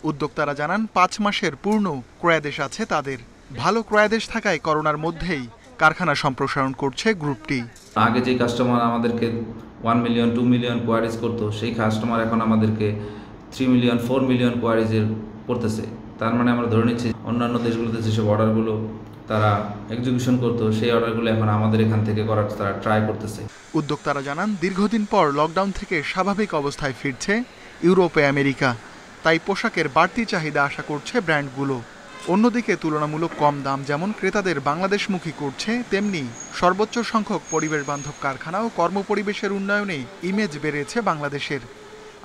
উদ্যোক্তারা জানান 5 মাসের পূর্ণ ক্রয়াদেশ আছে তাদের। ভালো ক্রয়াদেশ থাকায় করোনার মধ্যেই কারখানা সম্প্রসারণ করছে গ্রুপটি। আগে যে কাস্টমার আমাদেরকে 1 মিলিয়ন 2 মিলিয়ন কোয়ারিজ করতো, সেই কাস্টমার এখন আমাদেরকে 3 মিলিয়ন 4 মিলিয়ন কোয়ারিজের করতেছে। তার মানে আমরা ধরে নিচ্ছি অন্যান্য দেশগুলোতে যেসব অর্ডারগুলো তারা এক্সিকিউশন করতো, সেই অর্ডারগুলো এখন আমাদের এখান থেকে করার তারা ট্রাই করতেছে। উদ্যোক্তারা জানান দীর্ঘদিন পর লকডাউন থেকে স্বাভাবিক অবস্থায় ফিরছে ইউরোপে আমেরিকা, তাই পোশাকের বাড়তি চাহিদা আশা করছে ব্র্যান্ডগুলো। অন্যদিকে তুলনামূলক কম দাম যেমন ক্রেতাদের বাংলাদেশমুখী করছে, তেমনি সর্বোচ্চ সংখ্যক পরিবেশ বান্ধব কারখানা ও কর্মপরিবেশের উন্নয়নে ইমেজ বেড়েছে বাংলাদেশের।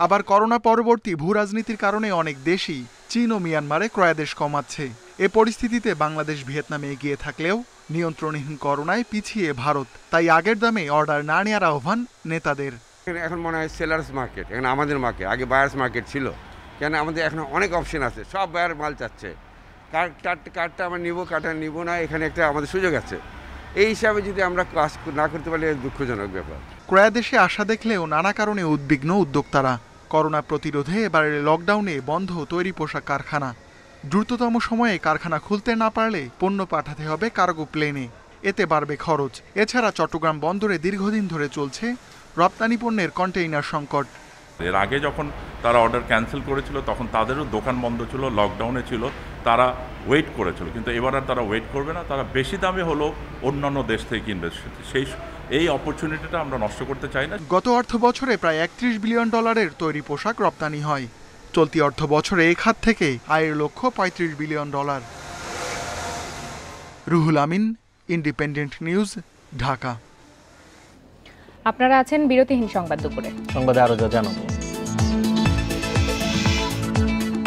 আবার করোনা পরবর্তী ভূ রাজনীতির কারণে অনেক দেশই চীন ও মিয়ানমারে ক্রয়াদেশ কমাচ্ছে। এ পরিস্থিতিতে বাংলাদেশ ভিয়েতনামে এগিয়ে থাকলেও নিয়ন্ত্রণহীন করোনায় পিছিয়ে ভারত, তাই আগের দামে অর্ডার না নেওয়ার আহ্বান নেতাদের। এখন মনে হয় সেলার্স মার্কেট, এখন আমাদের মার্কেট, আগে বায়ার্স মার্কেট ছিল। কেন আমাদের এখন অনেক অপশন আছে, সব বায়ার মাল চাচ্ছে। কার্ডটা আমরা নিব, কার্ডটা নিব না, এখানে একটা আমাদের সুযোগ আছে। এই হিসাবে যদি আমরা কাজ না করতে পারলে দুঃখজনক ব্যাপার। ক্রয়াদেশে আশা দেখলেও নানা কারণে উদ্বিগ্ন উদ্যোক্তারা। করোনা প্রতিরোধে এবারের লকডাউনে বন্ধ তৈরি পোশাক কারখানা। দ্রুততম সময়ে কারখানা খুলতে না পারলে পণ্য পাঠাতে হবে কার্গো প্লেনে, এতে বাড়বে খরচ। এছাড়া চট্টগ্রাম বন্দরে দীর্ঘদিন ধরে চলছে রপ্তানি পণ্যের কন্টেইনার সংকট। এর আগে যখন তারা অর্ডার ক্যান্সেল করেছিল তখন তাদেরও দোকান বন্ধ ছিল, লকডাউনে ছিল, তারা ওয়েট করেছিল। কিন্তু এবার আর তারা ওয়েট করবে না, তারা বেশি দামে হলো অন্যান্য দেশ থেকে কিনবে। এই অপরচুনিটিটা আমরা নষ্ট করতে চাই না। গত অর্থ বছরে প্রায় $31 বিলিয়ন তৈরি পোশাক রপ্তানি হয়। চলতি অর্থ বছরে এই খাত থেকে আয়ের লক্ষ্য $35 billion. Ruhul Amin, independent news, Dhaka. আপনারা আছেন বিরতিহীন সংবাদ দুপুরে। সংবাদে আরো যা জানাবো।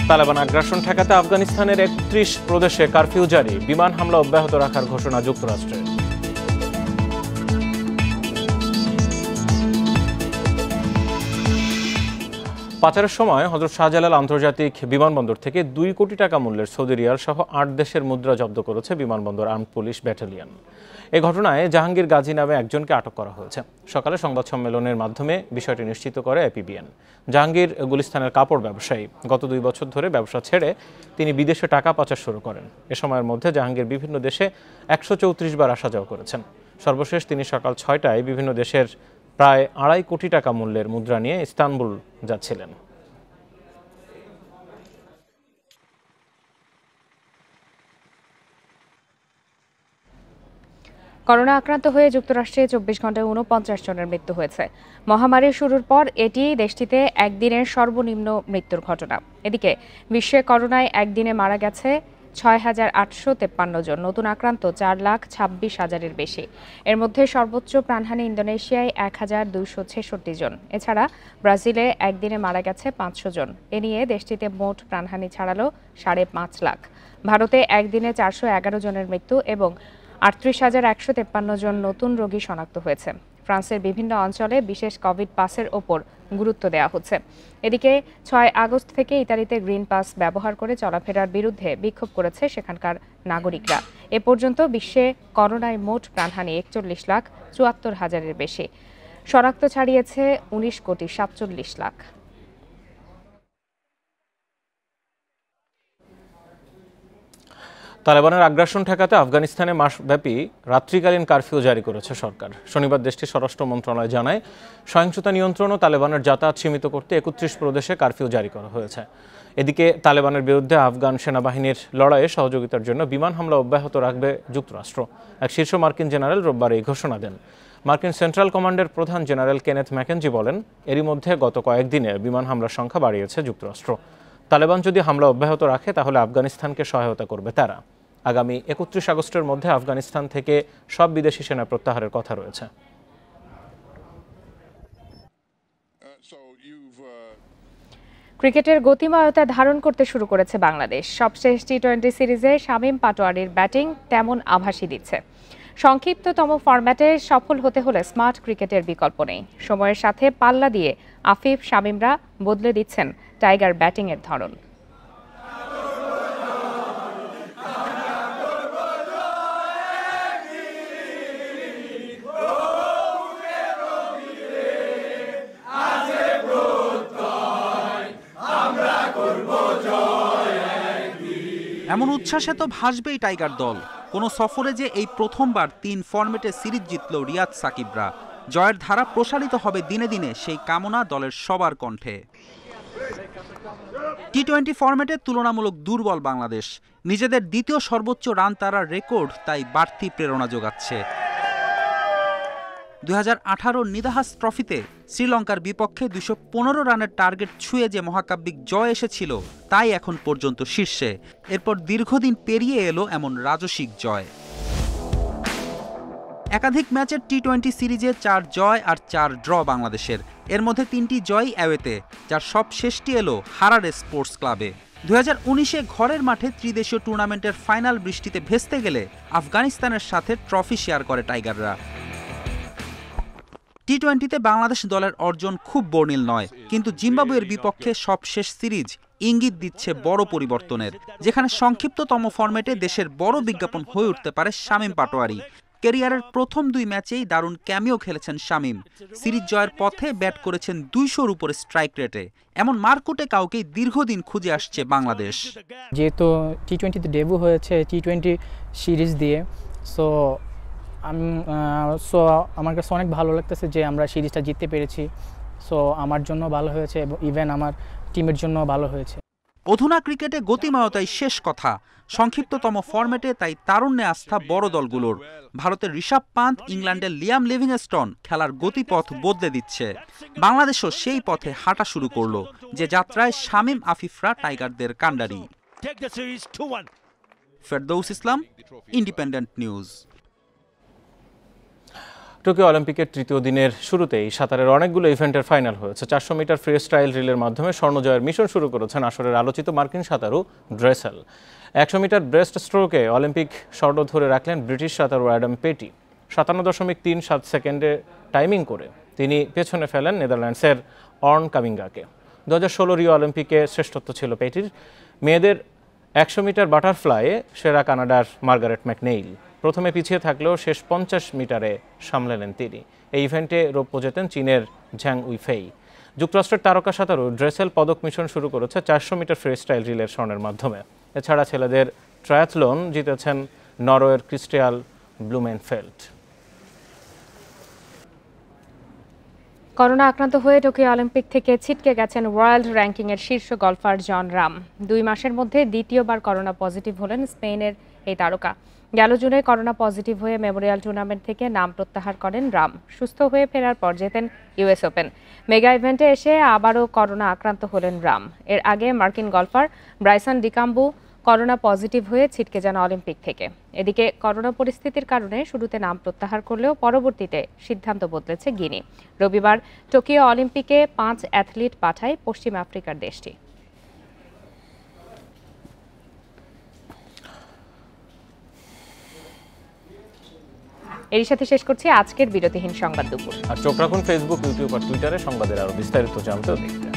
তালেবান আগ্রাসন ঠেকাতে আফগানিস্তানের 31 প্রদেশে কারফিউ জারি, বিমান হামলা অব্যাহত রাখার ঘোষণা যুক্তরাষ্ট্রের। পাচারের সময় হযরত শাহজালাল আন্তর্জাতিক বিমানবন্দর থেকে 2 কোটি টাকা মূল্যের সৌদি রিয়াল সহ 8 দেশের মুদ্রা জব্দ করেছে বিমানবন্দর আর্মড পুলিশ ব্যাটালিয়ন। এই ঘটনায় জাহাঙ্গীর গাজী নামে একজনকে আটক করা হয়েছে। সকালে সংবাদ সম্মেলনের মাধ্যমে বিষয়টি নিশ্চিত করে এপিবিএন। জাহাঙ্গীর গুলিস্তানের কাপড় ব্যবসায়ী। গত 2 বছর ধরে ব্যবসা ছেড়ে তিনি বিদেশে টাকা পাচার শুরু করেন। এ সময়ের মধ্যে জাহাঙ্গীর বিভিন্ন দেশে 134 বার আসা যাওয়া করেছেন। সর্বশেষ তিনি সকাল 6টায় বিভিন্ন দেশের প্রায় 2.5 কোটি টাকা মূল্যের মুদ্রা নিয়ে ইস্তানবুল যাচ্ছিলেন। করোনা আক্রান্ত হয়ে যুক্তরাষ্ট্রে 24 ঘন্টায় 49 জনের মৃত্যু হয়েছে। মহামারীর শুরুর পর এটি দেশটিতে একদিনের সর্বনিম্ন মৃত্যুর ঘটনা। এদিকে বিশ্বে করোনায় একদিনে মারা গেছে 6,853 জন, নতুন আক্রান্ত 4,26,000-এর বেশি। এর মধ্যে সর্বোচ্চ প্রাণহানি ইন্দোনেশিয়ায় 1,266 জন। এছাড়া ব্রাজিলে একদিনে মারা গেছে 500 জন। এ নিয়ে দেশটিতে মোট প্রাণহানি ছাড়ালো 5.5 লাখ। ভারতে একদিনে 411 জনের মৃত্যু এবং 38,153 জন নতুন রোগী শনাক্ত হয়েছে। ফ্রান্সের বিভিন্ন অঞ্চলে বিশেষ কোভিড পাসের ওপর গুরুত্ব দেওয়া হচ্ছে। এদিকে 6 আগস্ট থেকে ইতালিতে গ্রিন পাস ব্যবহার করে চলাফেরার বিরুদ্ধে বিক্ষোভ করেছে সেখানকার নাগরিকরা। এ পর্যন্ত বিশ্বে করোনায় মোট প্রাণহানি 41,74,000-এর বেশি। শনাক্ত ছাড়িয়েছে 19,47,00,000। তালেবানের আগ্রাসন ঠেকাতে আফগানিস্তানে মাসব্যাপী রাত্রিকালীন কারফিউ জারি করেছে সরকার। শনিবার দেশটির স্বরাষ্ট্র মন্ত্রণালয় জানায়, সহিংসতা নিয়ন্ত্রণ ও তালেবানের যাতায়াত সীমিত করতে ৩১ প্রদেশে কারফিউ জারি করা হয়েছে। এদিকে তালেবানের বিরুদ্ধে আফগান সেনাবাহিনীর লড়াইয়ে সহযোগিতার জন্য বিমান হামলা অব্যাহত রাখবে যুক্তরাষ্ট্র। এক শীর্ষ মার্কিন জেনারেল রোববার এই ঘোষণা দেন। মার্কিন সেন্ট্রাল কমান্ডের প্রধান জেনারেল কেনেথ ম্যাকেনজি বলেন, এরই মধ্যে গত কয়েকদিনে বিমান হামলার সংখ্যা বাড়িয়েছে যুক্তরাষ্ট্র। তালেবান যদি হামলা অব্যাহত রাখে তাহলে আফগানিস্তানকে সহায়তা করবে তারা। আগামী ৩১ আগস্টের মধ্যে আফগানিস্তান থেকে সব বিদেশি সেনা প্রত্যাহারের কথা রয়েছে। ক্রিকেটের গতিময়তা ধারণ করতে শুরু করেছে বাংলাদেশ। সবশেষ টি-20 সিরিজে শামীম পাটোয়ারির ব্যাটিং তেমন আভাসই দিচ্ছে। সংক্ষিপ্ততম ফরম্যাটে সফল হতে হলে স্মার্ট ক্রিকেটের বিকল্প নেই। সময়ের সাথে পাল্লা দিয়ে আফিফ, শামীমরা বদলে দিচ্ছেন টাইগার ব্যাটিংয়ের ধরন। এমন উচ্ছ্বাসে তো ভাসবেই টাইগার দল। কোনো সফরে যে এই প্রথমবার 3 ফরম্যাটে সিরিজ জিতল রিয়াদ সাকিবরা। জয়ের ধারা প্রসারিত হবে দিনে দিনে, সেই কামনা দলের সবার কণ্ঠে। টি-20 ফরম্যাটে তুলনামূলক দুর্বল বাংলাদেশ। নিজেদের দ্বিতীয় সর্বোচ্চ রান তাড়ার রেকর্ড তাই বাড়তি প্রেরণা যোগাচ্ছে। 2018 নিদাহাস ট্রফিতে শ্রীলঙ্কার বিপক্ষে 215 রানের টার্গেট ছুঁয়ে যে মহাকাব্যিক জয় এসেছিল তাই এখন পর্যন্ত শীর্ষে। এরপর দীর্ঘদিন পেরিয়ে এলো এমন রাজসিক জয়। একাধিক ম্যাচের টি-20 সিরিজে 4 জয় আর 4 ড্র বাংলাদেশের। এর মধ্যে 3টি জয় অ্যাওয়েতে, যার সব শেষটি এলো হারারে স্পোর্টস ক্লাবে। 2019-এ ঘরের মাঠে ত্রিদেশীয় টুর্নামেন্টের ফাইনাল বৃষ্টিতে ভেস্তে গেলে আফগানিস্তানের সাথে ট্রফি শেয়ার করে টাইগাররা। টি-20তে বাংলাদেশ দলের অর্জন খুব বর্ণিল নয়, কিন্তু জিম্বাবুয়ের বিপক্ষে সবশেষ সিরিজ ইঙ্গিত দিচ্ছে বড় পরিবর্তনের, যেখানে সংক্ষিপ্ততম ফরম্যাটে দেশের বড় বিজ্ঞাপন হয়ে উঠতে পারে শামীম পাটোয়ারি। ক্যারিয়ারের প্রথম 2 ম্যাচেই দারুণ ক্যামিও খেলেছেন শামীম। সিরিজ জয়ের পথে ব্যাট করেছেন 200-র উপরে স্ট্রাইক রেটে। এমন মারকুটে কাউকেই দীর্ঘদিন খুঁজে আসছে বাংলাদেশ। যেহেতু টি-20তে ডেবু হয়েছে টি-20 সিরিজ দিয়ে, সো আমার কাছে অনেক ভালো লাগতেছে যে আমরা সিরিজটা জিততে পেরেছি। সো আমার জন্য ভালো হয়েছে এবং ইভেন আমার টিমের জন্য ভালো হয়েছে। অধুনা ক্রিকেটে গতিময়তাই শেষ কথা। সংক্ষিপ্ততম ফরম্যাটে তাই তারুণ্যে আস্থা বড় দলগুলোর। ভারতের ঋষভ পান্থ, ইংল্যান্ডের লিয়াম লিভিংস্টোন খেলার গতিপথ বদলে দিচ্ছে। বাংলাদেশও সেই পথে হাঁটা শুরু করলো, যে যাত্রায় শামীম, আফিফরা টাইগারদের কাণ্ডারি। ফেরদৌস ইসলাম, ইন্ডিপেন্ডেন্ট নিউজ। টোকিও অলিম্পিকের তৃতীয় দিনের শুরুতেই সাঁতারের অনেকগুলো ইভেন্টের ফাইনাল হয়েছে। 400 মিটার ফ্রি স্টাইল রিলের মাধ্যমে স্বর্ণজয়ের মিশন শুরু করেছেন আসরের আলোচিত মার্কিন সাঁতারু ড্রেসেল। 100 মিটার ব্রেস্ট স্ট্রোকে অলিম্পিক স্বর্ণ ধরে রাখলেন ব্রিটিশ সাঁতারু অ্যাডাম পেটি। 57.37 সেকেন্ডে টাইমিং করে তিনি পেছনে ফেলেন নেদারল্যান্ডসের অর্ন কামিঙ্গাকে। 2016 রিও অলিম্পিকে শ্রেষ্ঠত্ব ছিল পেটির। মেয়েদের 100 মিটার বাটারফ্লাইয়ে সেরা কানাডার মার্গারেট ম্যাকনেইল। প্রথমে পিছিয়ে থাকলেও শেষ 50 মিটারে সামলালেন তিনি। এই ইভেন্টে রৌপ্য জেতেন চীনের ঝ্যাং উইফেই। যুক্তরাষ্ট্রের তারকা সাঁতারু ড্রেসেল পদক মিশন শুরু করেছে 400 মিটার ফ্রি স্টাইল রিলের স্বর্ণের মাধ্যমে। এছাড়া ছেলেদের ট্রায়াথলন জিতেছেন নরওয়ের ক্রিস্টিয়াল ব্লুমেনফেল্ড। করোনা আক্রান্ত হয়ে টোকিও অলিম্পিক থেকে ছিটকে গেছেন ওয়ার্ল্ড র্যাঙ্কিংয়ের শীর্ষ গলফার জন রাম। 2 মাসের মধ্যে দ্বিতীয়বার করোনা পজিটিভ হলেন স্পেনের এই তারকা। গেল জুনে করোনা পজিটিভ হয়ে মেমোরিয়াল টুর্নামেন্ট থেকে নাম প্রত্যাহার করেন রাম। সুস্থ হয়ে ফেরার পর জেতেন ইউএস ওপেন। মেগা ইভেন্টে এসে আবারও করোনা আক্রান্ত হলেন রাম। এর আগে মার্কিন গলফার ব্রাইসন ডিকাম্বু করোনা পজিটিভ হয়ে ছিটকে যান অলিম্পিক থেকে। এদিকে করোনা পরিস্থিতির কারণে শুরুতে নাম প্রত্যাহার করলেও পরবর্তীতে সিদ্ধান্ত বদলেছে গিনি। রবিবার টোকিও অলিম্পিকে 5 অ্যাথলিট পাঠায় পশ্চিম আফ্রিকার দেশটি। এর সাথে শেষ করছি আজকের বিরতিহীন সংবাদ দুপুর। আর চোখ রাখুন ফেসবুক, ইউটিউব আর টুইটারে সংবাদের আরো বিস্তারিত জানতে দেখতে।